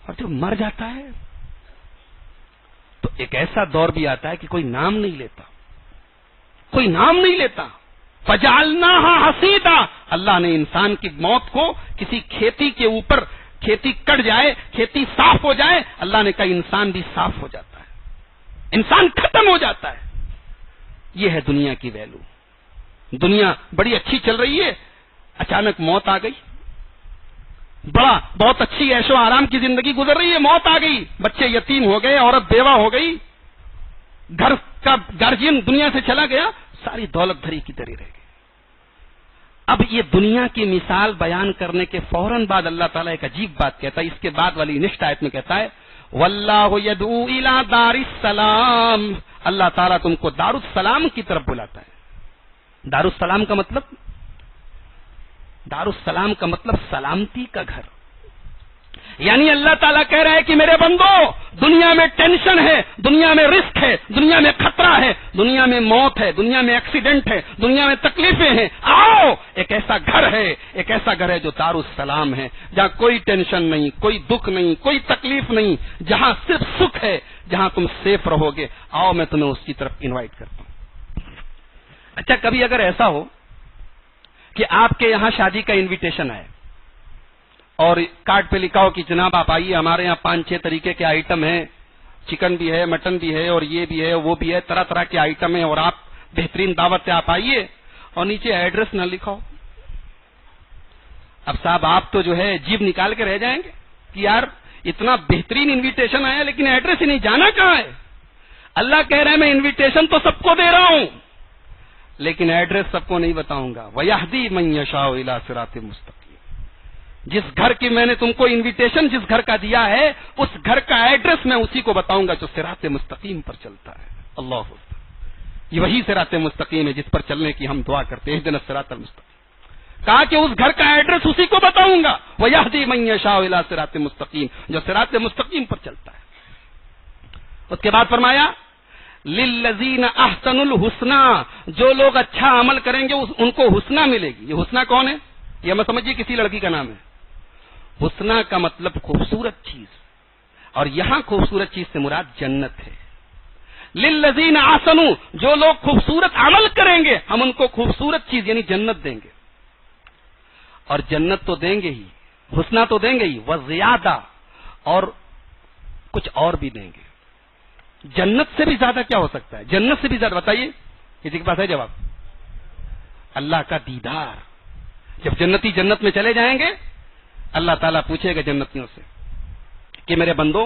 اور جب مر جاتا ہے تو ایک ایسا دور بھی آتا ہے کہ کوئی نام نہیں لیتا، کوئی نام نہیں لیتا۔ فجعلناها حصیدا، اللہ نے انسان کی موت کو کسی کھیتی کے اوپر، کھیتی کٹ جائے، کھیتی صاف ہو جائے، اللہ نے کہا انسان بھی صاف ہو جاتا ہے، انسان ختم ہو جاتا ہے۔ یہ ہے دنیا کی ویلو۔ دنیا بڑی اچھی چل رہی ہے، اچانک موت آ گئی، بہت اچھی عیش و آرام کی زندگی گزر رہی ہے، موت آ گئی، بچے یتیم ہو گئے، عورت بیوہ ہو گئی، گھر کا گارجین دنیا سے چلا گیا، ساری دولت دھری کی دری رہ گئی۔ اب یہ دنیا کی مثال بیان کرنے کے فوراً بعد اللہ تعالیٰ ایک عجیب بات کہتا ہے، اس کے بعد والی نیکسٹ آیت میں کہتا ہے واللہ یدعو الی دار السلام، اللہ تعالیٰ تم کو دار السلام کی طرف بلاتا ہے۔ دار السلام کا مطلب، دار السلام کا مطلب سلامتی کا گھر، یعنی اللہ تعالیٰ کہہ رہا ہے کہ میرے بندو، دنیا میں ٹینشن ہے، دنیا میں رسک ہے، دنیا میں خطرہ ہے، دنیا میں موت ہے، دنیا میں ایکسیڈنٹ ہے، دنیا میں تکلیفیں ہیں، آؤ ایک ایسا گھر ہے، ایک ایسا گھر ہے جو دار السلام ہے، جہاں کوئی ٹینشن نہیں، کوئی دکھ نہیں، کوئی تکلیف نہیں، جہاں صرف سکھ ہے، جہاں تم سیف رہو گے، آؤ میں تمہیں اس کی طرف انوائٹ کرتا ہوں۔ اچھا، کبھی اگر ایسا ہو کہ آپ کے یہاں شادی کا انویٹیشن آئے اور کارڈ پہ لکھا ہو کہ جناب آپ آئیے، ہمارے یہاں 5-6 طریقے کے آئٹم ہیں، چکن بھی ہے، مٹن بھی ہے، اور یہ بھی ہے، وہ بھی ہے، طرح طرح کے آئٹم ہیں، اور آپ بہترین دعوت ہے، آپ آئیے، اور نیچے ایڈریس نہ لکھا ہو۔ اب صاحب آپ تو جو ہے جیب نکال کے رہ جائیں گے کہ یار اتنا بہترین انویٹیشن آیا لیکن ایڈریس ہی نہیں، جانا کہاں ہے؟ اللہ کہہ رہے ہیں میں انویٹیشن تو سب کو دے رہا ہوں لیکن ایڈریس سب کو نہیں بتاؤں گا. وَيَهْدِي مَن يَشَاءُ إِلَىٰ صِرَاطٍ مُسْتَقِيمٍ. جس گھر کی میں نے تم کو انویٹیشن جس گھر کا دیا ہے اس گھر کا ایڈریس میں اسی کو بتاؤں گا جو صراط مستقیم پر چلتا ہے. اللہ اکبر. یہ وہی صراط مستقیم ہے جس پر چلنے کی ہم دعا کرتے ہیں. اهدنا الصراط المستقیم. کہا کہ اس گھر کا ایڈریس اسی کو بتاؤں گا. وَيَهْدِي مَن يَشَاءُ إِلَىٰ صِرَاطٍ مُسْتَقِيمٍ. جو صراط مستقیم پر چلتا ہے. اس کے بعد فرمایا للذین احسنوا الحسنى. جو لوگ اچھا عمل کریں گے ان کو حسنہ ملے گی. یہ حسنہ کون ہے؟ یہ ہمیں سمجھیے کسی لڑکی کا نام ہے. حسنہ کا مطلب خوبصورت چیز اور یہاں خوبصورت چیز سے مراد جنت ہے. للذین احسنوا. جو لوگ خوبصورت عمل کریں گے ہم ان کو خوبصورت چیز یعنی جنت دیں گے. اور جنت تو دیں گے ہی حسنہ تو دیں گے ہی وزیادہ اور کچھ اور بھی دیں گے. جنت سے بھی زیادہ کیا ہو سکتا ہے؟ جنت سے بھی زیادہ بتائیے کسی کے پاس ہے جواب؟ اللہ کا دیدار. جب جنتی جنت میں چلے جائیں گے اللہ تعالیٰ پوچھے گا جنتیوں سے کہ میرے بندو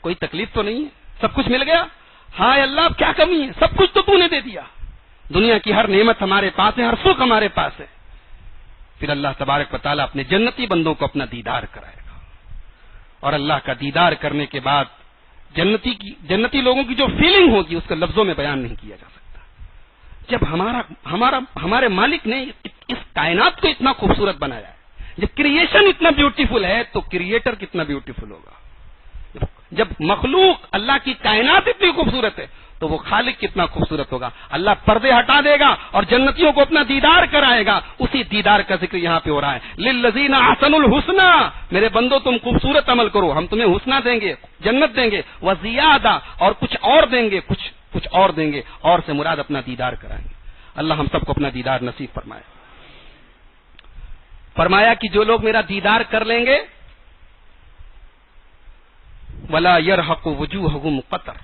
کوئی تکلیف تو نہیں ہے؟ سب کچھ مل گیا؟ ہاں اللہ کیا کمی ہے؟ سب کچھ تو نے دے دیا. دنیا کی ہر نعمت ہمارے پاس ہے, ہر سکھ ہمارے پاس ہے. پھر اللہ تبارک و تعالیٰ اپنے جنتی بندوں کو اپنا دیدار کرائے گا, اور اللہ کا دیدار کرنے کے بعد جنتی لوگوں کی جو فیلنگ ہوگی اس کو لفظوں میں بیان نہیں کیا جا سکتا. جب ہمارے مالک نے اس کائنات کو اتنا خوبصورت بنایا ہے, جب کریشن اتنا بیوٹیفل ہے تو کریٹر کتنا بیوٹیفل ہوگا. جب مخلوق اللہ کی کائنات اتنی خوبصورت ہے تو وہ خالق کتنا خوبصورت ہوگا. اللہ پردے ہٹا دے گا اور جنتیوں کو اپنا دیدار کرائے گا. اسی دیدار کا ذکر یہاں پہ ہو رہا ہے. للذین احسنوا الحسنى. میرے بندو تم خوبصورت عمل کرو ہم تمہیں حسنہ دیں گے, جنت دیں گے. وزیادہ اور کچھ اور دیں گے, کچھ اور دیں گے. اور سے مراد اپنا دیدار کرائیں گے. اللہ ہم سب کو اپنا دیدار نصیب فرمائے. فرمایا کہ جو لوگ میرا دیدار کر لیں گے ولا يرهق وجوههم قطر.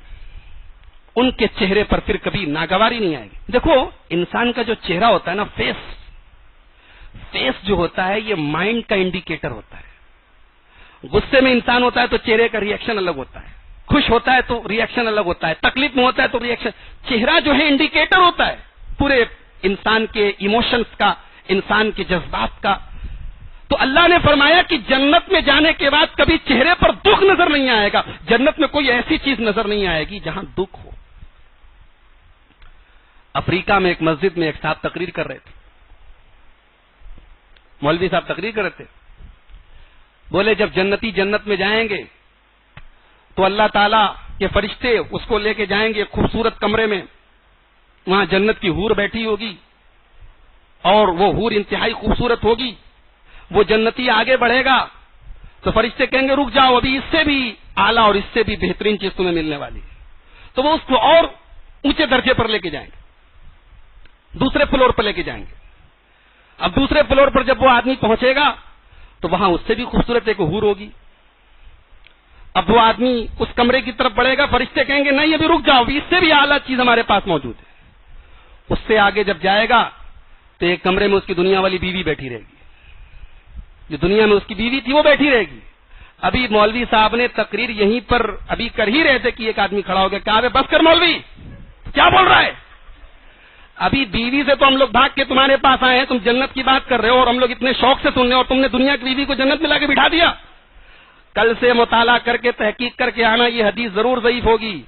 ان کے چہرے پر پھر کبھی ناگواری نہیں آئے گی. دیکھو انسان کا جو چہرہ ہوتا ہے نا, فیس جو ہوتا ہے یہ مائنڈ کا انڈیکیٹر ہوتا ہے. غصے میں انسان ہوتا ہے تو چہرے کا ریئیکشن الگ ہوتا ہے, خوش ہوتا ہے تو ریئیکشن الگ ہوتا ہے, تکلیف میں ہوتا ہے تو ریئیکشن. چہرہ جو ہے انڈیکیٹر ہوتا ہے پورے انسان کے ایموشنز کا, انسان کے جذبات کا. تو اللہ نے فرمایا کہ جنت میں جانے کے بعد کبھی چہرے پر دکھ نظر نہیں آئے گا. جنت میں کوئی ایسی چیز نظر نہیں آئے گی جہاں دکھ ہو. افریقہ میں ایک مسجد میں ایک صاحب تقریر کر رہے تھے, مولوی صاحب تقریر کر رہے تھے. بولے جب جنتی جنت میں جائیں گے تو اللہ تعالیٰ کے فرشتے اس کو لے کے جائیں گے خوبصورت کمرے میں. وہاں جنت کی حور بیٹھی ہوگی اور وہ حور انتہائی خوبصورت ہوگی. وہ جنتی آگے بڑھے گا تو فرشتے کہیں گے رک جاؤ, ابھی اس سے بھی اعلیٰ اور اس سے بھی بہترین چیز تمہیں ملنے والی ہے. تو وہ اس کو اور اونچے درجے پر لے کے جائیں گے, دوسرے فلور پر لے کے جائیں گے. اب دوسرے فلور پر جب وہ آدمی پہنچے گا تو وہاں اس سے بھی خوبصورت ایک حور ہوگی. اب وہ آدمی اس کمرے کی طرف بڑھے گا, فرشتے کہیں گے نہیں ابھی رک جاؤ, ابھی اس سے بھی اعلیٰ چیز ہمارے پاس موجود ہے. اس سے آگے جب جائے گا تو ایک کمرے میں اس کی دنیا والی بیوی بیٹھی رہے گی, جو دنیا میں اس کی بیوی تھی وہ بیٹھی رہے گی. ابھی مولوی صاحب نے تقریر یہیں پر ابھی کر ہی رہے تھے کہ ایک آدمی کھڑا ہو گیا, کہا بس کر مولوی کیا بول رہا ہے, ابھی بیوی سے تو ہم لوگ بھاگ کے تمہارے پاس آئے ہیں, تم جنت کی بات کر رہے ہو اور ہم لوگ اتنے شوق سے سن رہے ہو اور تم نے دنیا کی بیوی کو جنت میں لا کے بٹھا دیا. کل سے مطالعہ کر کے تحقیق کر کے آنا, یہ حدیث ضرور ضعیف ہوگی.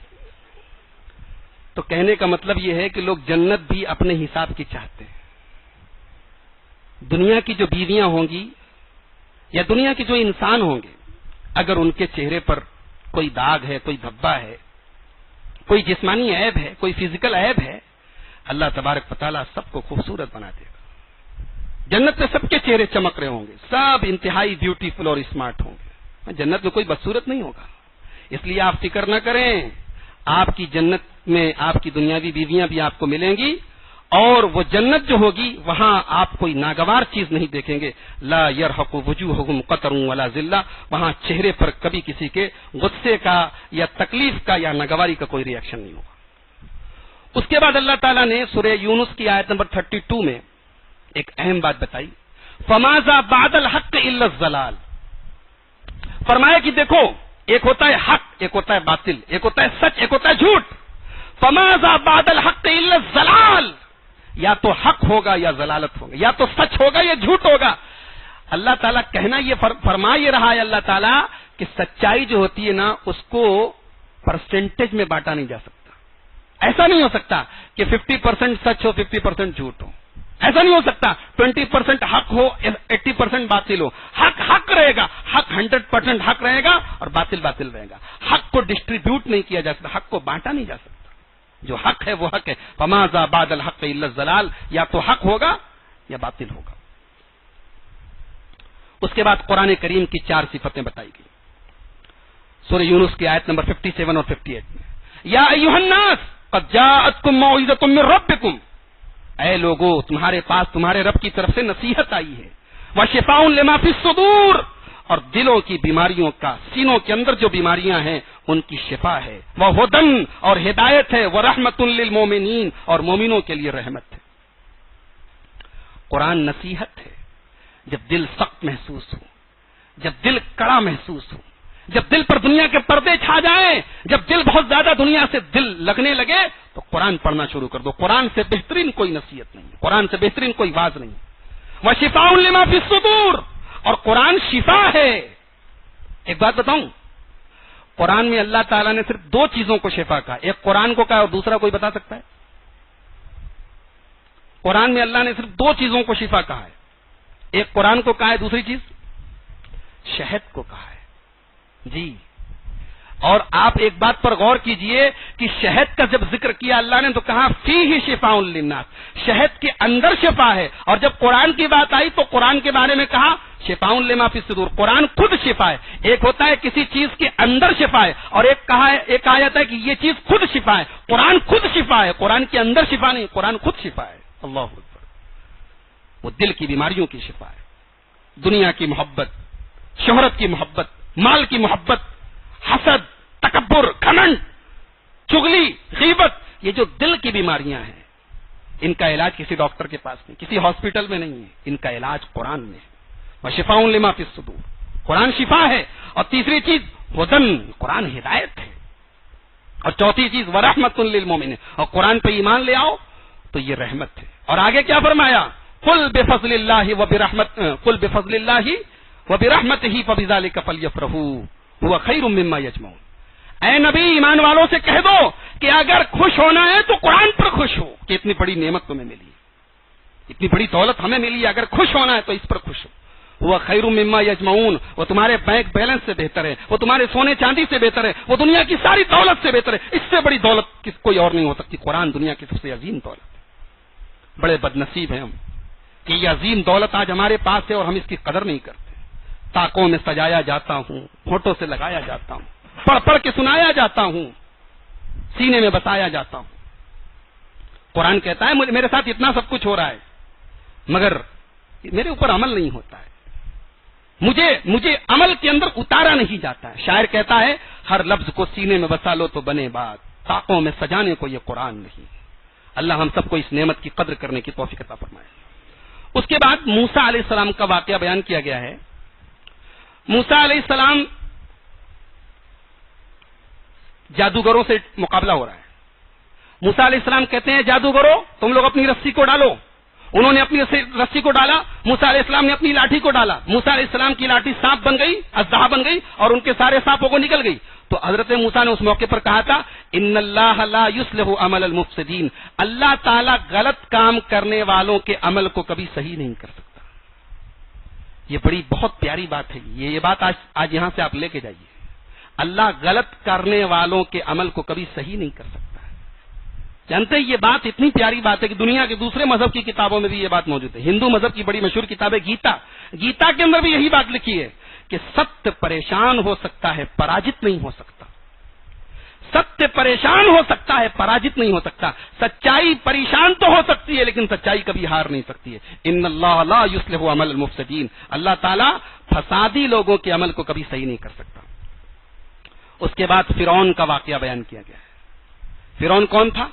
تو کہنے کا مطلب یہ ہے کہ لوگ جنت بھی اپنے حساب کی چاہتے ہیں. دنیا کی جو بیویاں ہوں گی یا دنیا کے جو انسان ہوں گے, اگر ان کے چہرے پر کوئی داغ ہے, کوئی دھبا ہے, کوئی جسمانی عیب ہے, کوئی فزیکل عیب ہے, اللہ تبارک و تعالیٰ سب کو خوبصورت بنا دے گا. جنت میں سب کے چہرے چمک رہے ہوں گے, سب انتہائی بیوٹیفل اور اسمارٹ ہوں گے. جنت میں کوئی بدصورت نہیں ہوگا. اس لیے آپ فکر نہ کریں, آپ کی جنت میں آپ کی دنیاوی بیویاں بھی آپ کو ملیں گی, اور وہ جنت جو ہوگی وہاں آپ کوئی ناگوار چیز نہیں دیکھیں گے. لا يرهق وجوههم قتر ولا ذلہ. وہاں چہرے پر کبھی کسی کے غصے کا یا تکلیف کا یا ناگواری کا کوئی ریئیکشن نہیں ہوگا. اس کے بعد اللہ تعالیٰ نے سورہ یونس کی آیت نمبر 32 میں ایک اہم بات بتائی, فماذا بعد الحق الا الضلال. فرمایا کہ دیکھو ایک ہوتا ہے حق, ایک ہوتا ہے باطل, ایک ہوتا ہے سچ, ایک ہوتا ہے جھوٹ. فماذا بعد الحق الا الضلال، یا تو حق ہوگا یا ضلالت ہوگا، یا تو سچ ہوگا یا جھوٹ ہوگا. اللہ تعالیٰ کہنا یہ فرما یہ رہا ہے اللہ تعالیٰ کہ سچائی جو ہوتی ہے نا اس کو پرسنٹیج میں بانٹا نہیں جا سکتا. ایسا نہیں ہو سکتا کہ 50% سچ ہو 50% جھوٹ ہو، ایسا نہیں ہو سکتا 20% حق ہو 80% باطل ہو. حق حق رہے گا، حق 100% حق رہے گا اور باطل باطل رہے گا. حق کو ڈسٹریبیوٹ نہیں کیا جا سکتا، حق کو بانٹا نہیں جا سکتا. جو حق ہے وہ حق ہے. فماذا بعد الحق الا الضلال، یا تو حق ہوگا یا باطل ہوگا. اس کے بعد قرآن کریم کی 4 صفتیں بتائی گئی سورہ یونس کی آیت نمبر 57 اور 58 میں. یا ایھا الناس قد جاءتکم موعظۃ من ربکم، اے لوگو تمہارے پاس تمہارے رب کی طرف سے نصیحت آئی ہے. وشفاء لما فی الصدور، اور دلوں کی بیماریوں کا، سینوں کے اندر جو بیماریاں ہیں ان کی شفا ہے. وہدن، اور ہدایت ہے. ورحمۃ للمؤمنین، اور مومنوں کے لیے رحمت ہے. قرآن نصیحت ہے. جب دل سخت محسوس ہو، جب دل کڑا محسوس ہو، جب دل پر دنیا کے پردے چھا جائیں، جب دل بہت زیادہ دنیا سے دل لگنے لگے تو قرآن پڑھنا شروع کر دو. قرآن سے بہترین کوئی نصیحت نہیں، قرآن سے بہترین کوئی واز نہیں. وشفاء لما فی الصدور، اور قرآن شفا ہے. ایک بات بتاؤں، قرآن میں اللہ تعالیٰ نے صرف 2 چیزوں کو شفا کہا. ایک قرآن کو کہا اور دوسرا کوئی بتا سکتا ہے؟ قرآن میں اللہ نے صرف 2 چیزوں کو شفا کہا ہے. ایک قرآن کو کہا ہے، دوسری چیز شہد کو کہا ہے. جی، اور آپ ایک بات پر غور کیجئے کہ شہد کا جب ذکر کیا اللہ نے تو کہا فیہ شفاء للناس، شہد کے اندر شفا ہے. اور جب قرآن کی بات آئی تو قرآن کے بارے میں کہا شفاء لما فی الصدور. قرآن خود شفا ہے. ایک ہوتا ہے کسی چیز کے اندر شفا ہے، اور ایک کہا جاتا ہے کہ یہ چیز خود شفا ہے. قرآن خود شفا ہے، قرآن کے اندر شفا نہیں، قرآن خود شفا ہے. اللہ اکبر. وہ دل کی بیماریوں کی شفا ہے. دنیا کی محبت، شہرت کی محبت، مال کی محبت، حسد، تکبر، گھمنڈ، چغلی، غیبت، یہ جو دل کی بیماریاں ہیں ان کا علاج کسی ڈاکٹر کے پاس نہیں، کسی ہاسپٹل میں نہیں ہے. ان کا علاج قرآن میں ہے. وشفاء لما فی الصدور، قرآن شفا ہے. اور تیسری چیز ہدن، قرآن ہدایت ہے. اور چوتھی چیز ورحمۃ للمؤمنین، اور قرآن پہ ایمان لے آؤ تو یہ رحمت ہے. اور آگے کیا فرمایا؟ قل بفضل اللہ وبرحمتہ فبذلک فلیفرحوا هو خیر مما یجمعون. اے نبی ایمان والوں سے کہہ دو کہ اگر خوش ہونا ہے تو قرآن پر خوش ہو کہ اتنی بڑی نعمت تمہیں ملی، اتنی بڑی دولت ہمیں ملی. اگر خوش ہونا ہے تو اس پر خوش ہو. وہ خیر مما یجمعون، وہ تمہارے بینک بیلنس سے بہتر ہے، وہ تمہارے سونے چاندی سے بہتر ہے، وہ دنیا کی ساری دولت سے بہتر ہے. اس سے بڑی دولت کوئی اور نہیں ہو سکتی. قرآن دنیا کی سب سے عظیم دولت ہے. بڑے بد نصیب ہیں ہم کہ یہ عظیم دولت آج ہمارے پاس ہے اور ہم اس کی قدر نہیں کرتے. طاقوں میں سجایا جاتا ہوں، فوٹو سے لگایا جاتا ہوں، پڑھ پڑھ کے سنایا جاتا ہوں، سینے میں بتایا جاتا ہوں. قرآن کہتا ہے میرے ساتھ اتنا سب کچھ ہو رہا ہے مگر میرے اوپر عمل نہیں ہوتا ہے، مجھے عمل کے اندر اتارا نہیں جاتا ہے. شاعر کہتا ہے ہر لفظ کو سینے میں بسا لو تو بنے بات، طاقوں میں سجانے کو یہ قرآن نہیں. اللہ ہم سب کو اس نعمت کی قدر کرنے کی توفیق عطا فرمائے. اس کے بعد موسیٰ علیہ السلام کا واقعہ بیان کیا گیا ہے. موسیٰ علیہ السلام جادوگروں سے مقابلہ ہو رہا ہے. موسیٰ علیہ السلام کہتے ہیں جادوگروں تم لوگ اپنی رسی کو ڈالو. انہوں نے اپنی رسی کو ڈالا، موسیٰ علیہ السلام نے اپنی لاٹھی کو ڈالا. موسیٰ علیہ السلام کی لاٹھی سانپ بن گئی، اژدہا بن گئی اور ان کے سارے سانپوں کو نکل گئی. تو حضرت موسیٰ نے اس موقع پر کہا تھا ان اللہ لا یصلح عمل المفسدین، اللہ تعالیٰ غلط کام کرنے والوں کے عمل کو کبھی صحیح نہیں کر سکتا. یہ بڑی بہت پیاری بات ہے. یہ بات آج یہاں سے آپ لے کے جائیے. اللہ غلط کرنے والوں کے عمل کو کبھی صحیح نہیں کر سکتا. جانتے ہیں یہ بات اتنی پیاری بات ہے کہ دنیا کے دوسرے مذہب کی کتابوں میں بھی یہ بات موجود ہے. ہندو مذہب کی بڑی مشہور کتاب ہے گیتا کے اندر بھی یہی بات لکھی ہے کہ ستیہ پریشان ہو سکتا ہے پراجت نہیں ہو سکتا. ستیہ پریشان ہو سکتا ہے پراجت نہیں ہو سکتا. سچائی پریشان تو ہو سکتی ہے لیکن سچائی کبھی ہار نہیں سکتی ہے. ان اللہ لا یصلح عمل المفسدین، اللہ تعالیٰ فسادی لوگوں کے عمل کو کبھی صحیح نہیں کر سکتا. اس کے بعد فرعون کا واقعہ بیان کیا گیا ہے. فرعون کون تھا؟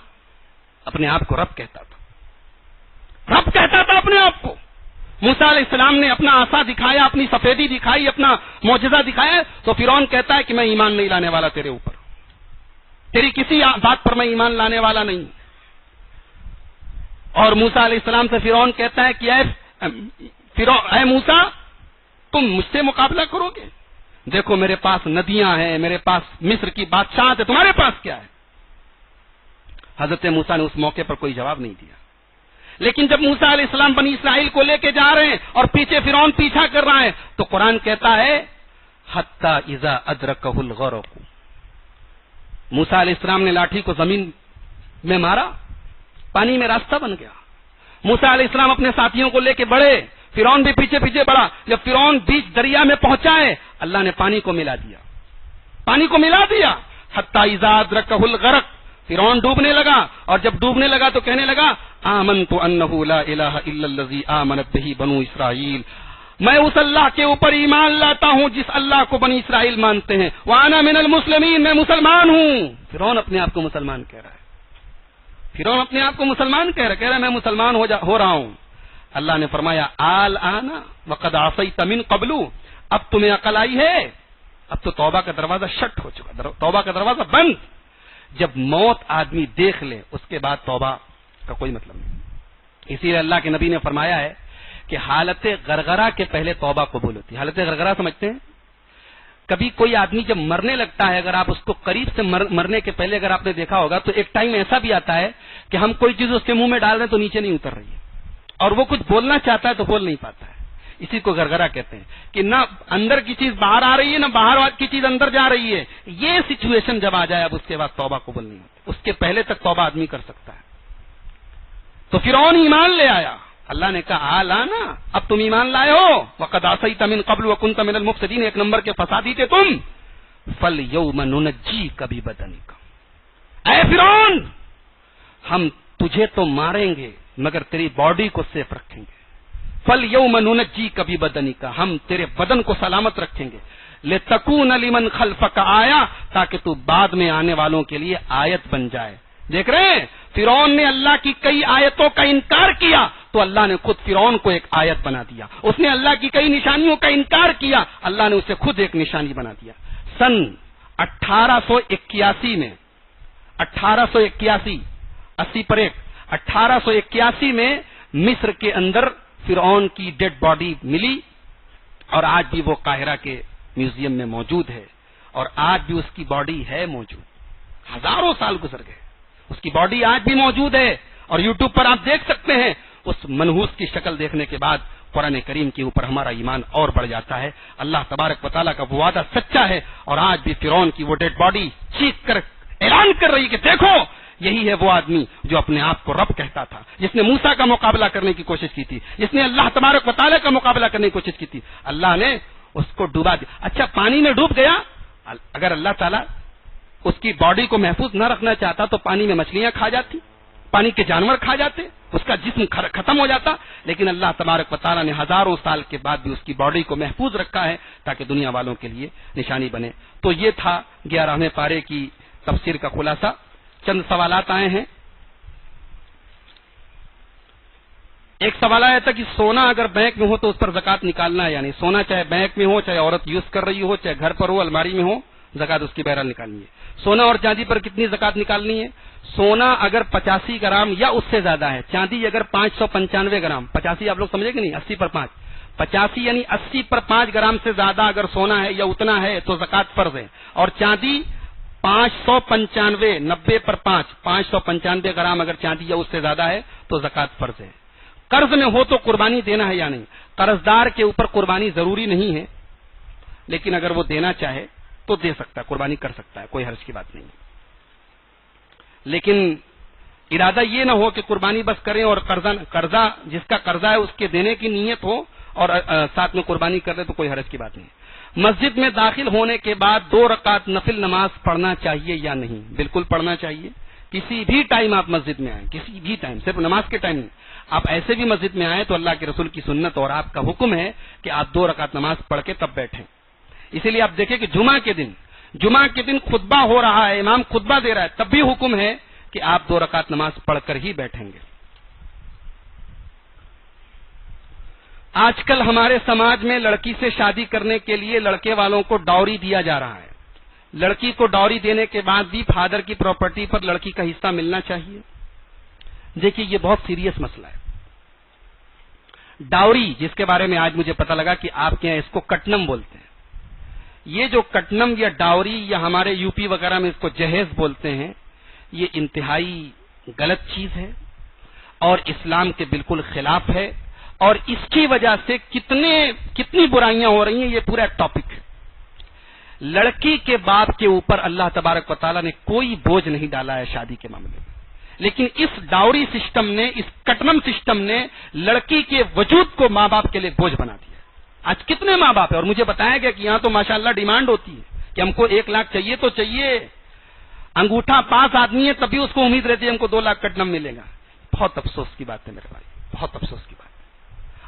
اپنے آپ کو رب کہتا تھا اپنے آپ کو. موسیٰ علیہ السلام نے اپنا عصا دکھایا، اپنی سفیدی دکھائی، اپنا معجزہ دکھایا تو فرعون کہتا ہے کہ میں ایمان نہیں لانے والا تیرے اوپر. تیری کسی بات پر میں ایمان لانے والا نہیں. اور موسیٰ علیہ السلام سے فرعون کہتا ہے کہ اے موسیٰ تم مجھ سے مقابلہ کرو گے؟ دیکھو میرے پاس ندیاں ہیں، میرے پاس مصر کی بادشاہت ہے، تمہارے پاس کیا ہے؟ حضرت موسیٰ نے اس موقع پر کوئی جواب نہیں دیا. لیکن جب موسیٰ علیہ السلام بنی اسرائیل کو لے کے جا رہے ہیں اور پیچھے فرعون پیچھا کر رہا ہے تو قرآن کہتا ہے حتی اذا ادرکہ الغرق، موسیٰ علیہ السلام نے لاٹھی کو زمین میں مارا، پانی میں راستہ بن گیا. موسیٰ علیہ السلام اپنے ساتھیوں کو لے کے بڑھے، فرعون بھی پیچھے پیچھے بڑھا. جب فرعون بیچ دریا میں پہنچا ہے اللہ نے پانی کو ملا دیا، پانی کو ملا دیا. حتی اذا ادرکہ الغرق، فرعون ڈوبنے لگا، اور جب ڈوبنے لگا تو کہنے لگا آمنت انہ لا الہ الا الذی آمنت بہ بنو اسرائیل، میں اس اللہ کے اوپر ایمان لاتا ہوں جس اللہ کو بنی اسرائیل مانتے ہیں. وانا من المسلمین، میں مسلمان ہوں. فرعون اپنے آپ کو مسلمان کہہ رہا ہے، فرعون اپنے آپ کو مسلمان کہہ رہا ہے میں مسلمان ہو رہا ہوں. اللہ نے فرمایا الآن وقد عصیت من قبل، اب تمہیں عقل آئی ہے، اب تو توبہ کا دروازہ شٹ ہو چکا، توبہ کا دروازہ بند. جب موت آدمی دیکھ لے اس کے بعد توبہ کا کوئی مطلب نہیں. اسی لیے اللہ کے نبی نے فرمایا ہے کہ حالت غرغرہ کے پہلے توبہ قبول ہوتی ہے. حالت غرغرہ سمجھتے ہیں؟ کبھی کوئی آدمی جب مرنے لگتا ہے، اگر آپ اس کو قریب سے مرنے کے پہلے اگر آپ نے دیکھا ہوگا تو ایک ٹائم ایسا بھی آتا ہے کہ ہم کوئی چیز اس کے منہ میں ڈال رہے ہیں تو نیچے نہیں اتر رہی ہے، اور وہ کچھ بولنا چاہتا ہے تو بول نہیں پاتا ہے. اسی کو غرغرہ کہتے ہیں کہ نہ اندر کی چیز باہر آ رہی ہے، نہ باہر کی چیز اندر جا رہی ہے. یہ سچویشن جب آ جائے اب اس کے بعد توبہ قبول نہیں ہوتی، اس کے پہلے تک توبہ آدمی کر سکتا ہے. تو فرعون ایمان لے آیا، اللہ نے کہا آلانا، اب تم ایمان لائے ہو، وقد عصیت من قبل وکنت من المفسدین، ایک نمبر کے فسادی تھے تم. فالیوم ننجیک ببدنک، اے فرعون ہم تجھے تو ماریں گے مگر تیری باڈی کو سیف رکھیں گے. فالیوم ننجیک ببدنک، ہم تیرے بدن کو سلامت رکھیں گے. لتکون لمن خلفک آیا، تاکہ تو بعد میں آنے والوں کے لیے آیت بن جائے. دیکھ رہے ہیں فرعون نے اللہ کی کئی آیتوں کا انکار کیا تو اللہ نے خود فرعون کو ایک آیت بنا دیا. اس نے اللہ کی کئی نشانیوں کا انکار کیا، اللہ نے اسے خود ایک نشانی بنا دیا. سن 1881 میں 1881 میں مصر کے اندر فرعون کی ڈیڈ باڈی ملی، اور آج بھی وہ قاہرہ کے میوزیم میں موجود ہے، اور آج بھی اس کی باڈی ہے موجود. ہزاروں سال گزر گئے، اس کی باڈی آج بھی موجود ہے، اور یوٹیوب پر آپ دیکھ سکتے ہیں. اس منحوس کی شکل دیکھنے کے بعد قرآن کریم کے اوپر ہمارا ایمان اور بڑھ جاتا ہے. اللہ تبارک و تعالیٰ کا وہ وعدہ سچا ہے، اور آج بھی فرعون کی وہ ڈیڈ باڈی چیخ کر اعلان کر رہی ہے کہ دیکھو یہی ہے وہ آدمی جو اپنے آپ کو رب کہتا تھا، جس نے موسیٰ کا مقابلہ کرنے کی کوشش کی تھی، جس نے اللہ تبارک و تعالیٰ کا مقابلہ کرنے کی کوشش کی تھی. اللہ نے اس کو ڈوبا دیا. اچھا پانی میں ڈوب گیا، اگر اللہ تعالیٰ اس کی باڈی کو محفوظ نہ رکھنا چاہتا تو پانی میں مچھلیاں کھا جاتی، پانی کے جانور کھا جاتے، اس کا جسم ختم ہو جاتا. لیکن اللہ تبارک و تعالیٰ نے ہزاروں سال کے بعد بھی اس کی باڈی کو محفوظ رکھا ہے تاکہ دنیا والوں کے لیے نشانی بنے. تو یہ تھا 11ویں پارے کی تفسیر کا خلاصہ. چند سوالات آئے ہیں. ایک سوال آیا تھا کہ سونا اگر بینک میں ہو تو اس پر زکات نکالنا ہے، یعنی سونا چاہے بینک میں ہو، چاہے عورت یوز کر رہی ہو، چاہے گھر پر ہو، الماری میں ہو، زکات اس کی بہرحال نکالنی ہے. سونا اور چاندی پر کتنی زکات نکالنی ہے؟ سونا اگر 85 گرام یا اس سے زیادہ ہے، چاندی اگر 595 گرام، 85 آپ لوگ سمجھے کہ نہیں، 80 پر 5، 85 یعنی 80 پر 5 گرام سے زیادہ اگر سونا ہے یا اتنا ہے تو زکات فرض ہے. اور چاندی 595، 90 پر 5، 595 گرام اگر چاندی یا اس سے زیادہ ہے تو زکات فرض ہے. قرض میں ہو تو قربانی دینا ہے یا نہیں؟ قرض دار کے اوپر قربانی ضروری نہیں ہے، لیکن اگر وہ دینا چاہے تو دے سکتا ہے، قربانی کر سکتا ہے، کوئی حرج کی بات نہیں. لیکن ارادہ یہ نہ ہو کہ قربانی بس کریں اور قرضہ جس کا قرضہ ہے اس کے دینے کی نیت ہو اور ساتھ میں قربانی کر لے تو کوئی حرج کی بات نہیں. مسجد میں داخل ہونے کے بعد 2 رکعت نفل نماز پڑھنا چاہیے یا نہیں؟ بالکل پڑھنا چاہیے. کسی بھی ٹائم آپ مسجد میں آئیں، کسی بھی ٹائم، صرف نماز کے ٹائم نہیں، آپ ایسے بھی مسجد میں آئیں تو اللہ کے رسول کی سنت اور آپ کا حکم ہے کہ آپ 2 رکعت نماز پڑھ کے تب بیٹھیں. اسی لیے آپ دیکھیں کہ جمعہ کے دن خطبہ ہو رہا ہے، امام خطبہ دے رہا ہے، تب بھی حکم ہے کہ آپ 2 رکعت نماز پڑھ کر ہی بیٹھیں گے. آج کل ہمارے سماج میں لڑکی سے شادی کرنے کے لیے لڑکے والوں کو ڈاوری دیا جا رہا ہے. لڑکی کو ڈاوری دینے کے بعد بھی فادر کی پراپرٹی پر لڑکی کا حصہ ملنا چاہیے؟ دیکھیے یہ بہت سیریس مسئلہ ہے. ڈاوری جس کے بارے میں آج مجھے پتا لگا کہ آپ کے یہاں اس کو کٹنم بولتے ہیں. یہ جو کٹنم یا ڈاوری یا ہمارے یو پی وغیرہ میں اس کو جہیز بولتے ہیں، یہ انتہائی غلط چیز ہے اور اسلام کے بالکل خلاف ہے، اور اس کی وجہ سے کتنی برائیاں ہو رہی ہیں یہ پورا ٹاپک ہے. لڑکی کے باپ کے اوپر اللہ تبارک و تعالیٰ نے کوئی بوجھ نہیں ڈالا ہے شادی کے معاملے میں، لیکن اس ڈاوری سسٹم نے، اس کٹنم سسٹم نے لڑکی کے وجود کو ماں باپ کے لیے بوجھ بنا دیا. آج کتنے ماں باپ ہیں، اور مجھے بتایا گیا کہ یہاں تو ماشاءاللہ ڈیمانڈ ہوتی ہے کہ ہم کو 1 لاکھ چاہیے تو چاہیے. انگوٹھا پاس آدمی ہے تب بھی اس کو امید رہتی ہے ہم کو 2 لاکھ کٹنم ملے گا. بہت افسوس کی بات ہے میرے بھائی، بہت افسوس کی بات ہے.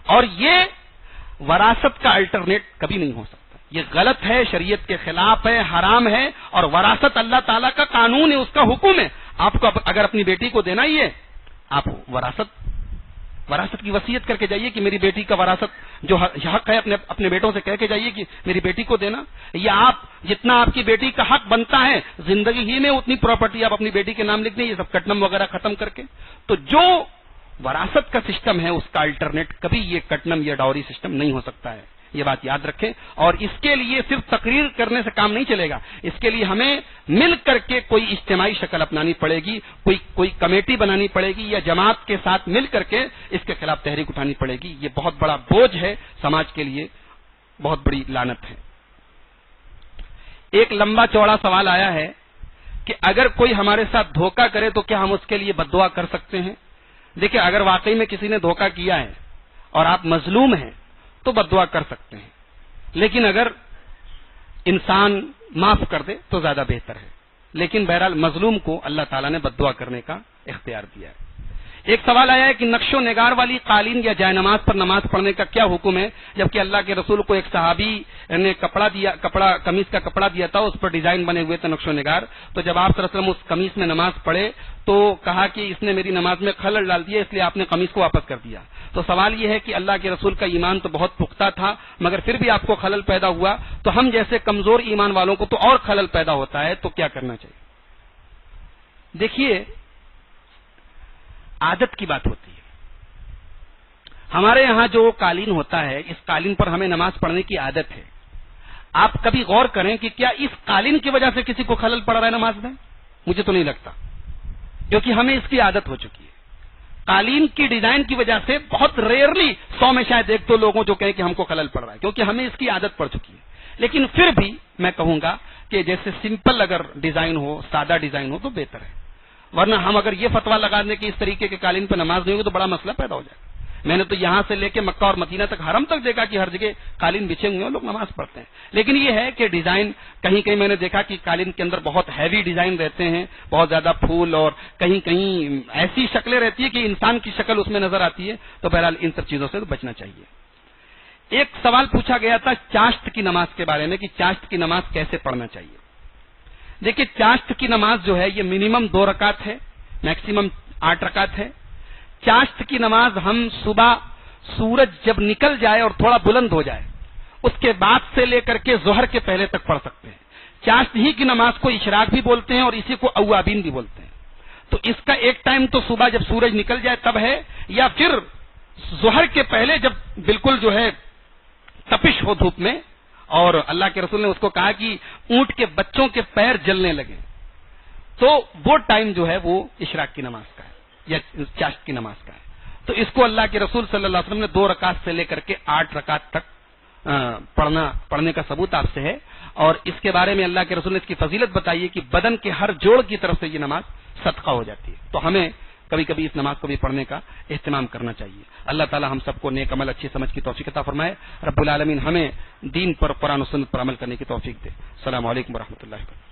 اور یہ وراثت کا الٹرنیٹ کبھی نہیں ہو سکتا. یہ غلط ہے، شریعت کے خلاف ہے، حرام ہے، اور وراثت اللہ تعالیٰ کا قانون ہے، اس کا حکم ہے. آپ کو اگر اپنی بیٹی کو دینا ہی ہے، آپ وراثت کی وصیت کر کے جائیے کہ میری بیٹی کا وراثت جو حق ہے اپنے بیٹوں سے کہہ کے جائیے کہ میری بیٹی کو دینا. یا آپ جتنا آپ کی بیٹی کا حق بنتا ہے زندگی ہی میں اتنی پراپرٹی آپ اپنی بیٹی کے نام لکھ دیں، یہ سب کٹنم وغیرہ ختم کر کے. تو جو وراثت کا سسٹم ہے اس کا الٹرنیٹ کبھی یہ کٹنم یا ڈاوری سسٹم نہیں ہو سکتا ہے. یہ بات یاد رکھیں. اور اس کے لیے صرف تقریر کرنے سے کام نہیں چلے گا، اس کے لیے ہمیں مل کر کے کوئی اجتماعی شکل اپنانی پڑے گی، کوئی کمیٹی بنانی پڑے گی، یا جماعت کے ساتھ مل کر کے اس کے خلاف تحریک اٹھانی پڑے گی. یہ بہت بڑا بوجھ ہے سماج کے لیے، بہت بڑی لعنت ہے. ایک لمبا چوڑا سوال آیا ہے کہ اگر کوئی ہمارے ساتھ دھوکہ کرے تو کیا ہم اس کے لیے بد دعا کر سکتے ہیں؟ دیکھیں، اگر واقعی میں کسی نے دھوکہ کیا ہے اور آپ مظلوم ہیں تو بد دعا کر سکتے ہیں، لیکن اگر انسان معاف کر دے تو زیادہ بہتر ہے. لیکن بہرحال مظلوم کو اللہ تعالیٰ نے بد دعا کرنے کا اختیار دیا ہے. ایک سوال آیا ہے کہ نقش و نگار والی قالین یا جائے نماز پر نماز پڑھنے کا کیا حکم ہے، جبکہ اللہ کے رسول کو ایک صحابی نے قمیص کا کپڑا دیا تھا، اس پر ڈیزائن بنے ہوئے تھے نقش و نگار. تو جب آپ صلی اللہ علیہ وسلم اس قمیص میں نماز پڑھے تو کہا کہ اس نے میری نماز میں خلل ڈال دیا، اس لیے آپ نے قمیص کو واپس کر دیا. تو سوال یہ ہے کہ اللہ کے رسول کا ایمان تو بہت پختہ تھا، مگر پھر بھی آپ کو خلل پیدا ہوا، تو ہم جیسے کمزور ایمان والوں کو تو اور خلل پیدا ہوتا ہے، تو کیا کرنا چاہیے؟ دیکھیے، عادت کی بات ہوتی ہے. ہمارے یہاں جو قالین ہوتا ہے، اس قالین پر ہمیں نماز پڑھنے کی عادت ہے. آپ کبھی غور کریں کہ کیا اس قالین کی وجہ سے کسی کو خلل پڑ رہا ہے نماز میں؟ مجھے تو نہیں لگتا، کیونکہ ہمیں اس کی عادت ہو چکی ہے. قالین کی ڈیزائن کی وجہ سے بہت ریئرلی 100 میں شاید 1-2 لوگوں جو کہیں کہ ہم کو خلل پڑ رہا ہے، کیونکہ ہمیں اس کی عادت پڑ چکی ہے. لیکن پھر بھی میں کہوں گا کہ جیسے سمپل اگر ڈیزائن ہو، سادہ ڈیزائن ہو تو بہتر ہے. ورنہ ہم اگر یہ فتویٰ لگا دیں کہ اس طریقے کے قالین پہ نماز نہیں ہوگی تو بڑا مسئلہ پیدا ہو جائے گا. میں نے تو یہاں سے لے کے مکہ اور مدینہ تک، حرم تک دیکھا کہ ہر جگہ قالین بچھے ہوئے ہیں، لوگ نماز پڑھتے ہیں. لیکن یہ ہے کہ ڈیزائن کہیں کہیں میں نے دیکھا کہ قالین کے اندر بہت ہیوی ڈیزائن رہتے ہیں، بہت زیادہ پھول، اور کہیں کہیں ایسی شکلیں رہتی ہے کہ انسان کی شکل اس میں نظر آتی ہے. تو بہرحال ان سب چیزوں سے تو بچنا چاہیے. ایک سوال پوچھا گیا تھا چاشت کی نماز کے بارے میں کہ چاشت کی نماز کیسے پڑھنا چاہیے. دیکھیے، چاشت کی نماز جو ہے یہ منیمم 2 رکعت ہے، میکسیمم 8 رکعت ہے. چاشت کی نماز ہم صبح سورج جب نکل جائے اور تھوڑا بلند ہو جائے اس کے بعد سے لے کر کے ظہر کے پہلے تک پڑھ سکتے ہیں. چاشت ہی کی نماز کو اشراق بھی بولتے ہیں اور اسی کو اوابین بھی بولتے ہیں. تو اس کا ایک ٹائم تو صبح جب سورج نکل جائے تب ہے، یا پھر ظہر کے پہلے جب بالکل جو ہے تپش ہو دھوپ میں، اور اللہ کے رسول نے اس کو کہا کہ اونٹ کے بچوں کے پیر جلنے لگے، تو وہ ٹائم جو ہے وہ اشراق کی نماز کا ہے یا چاشت کی نماز کا ہے. تو اس کو اللہ کے رسول صلی اللہ علیہ وسلم نے 2 رکعت سے لے کر کے 8 رکعت تک پڑھنے کا ثبوت آپ سے ہے. اور اس کے بارے میں اللہ کے رسول نے اس کی فضیلت بتائی ہے کہ بدن کے ہر جوڑ کی طرف سے یہ نماز صدقہ ہو جاتی ہے. تو ہمیں کبھی کبھی اس نماز کو بھی پڑھنے کا اہتمام کرنا چاہیے. اللہ تعالی ہم سب کو نیک عمل، اچھی سمجھ کی توفیق عطا فرمائے. رب العالمین ہمیں دین پر، قرآن و سنت پر عمل کرنے کی توفیق دے. السلام علیکم ورحمۃ اللہ وبرکاتہ.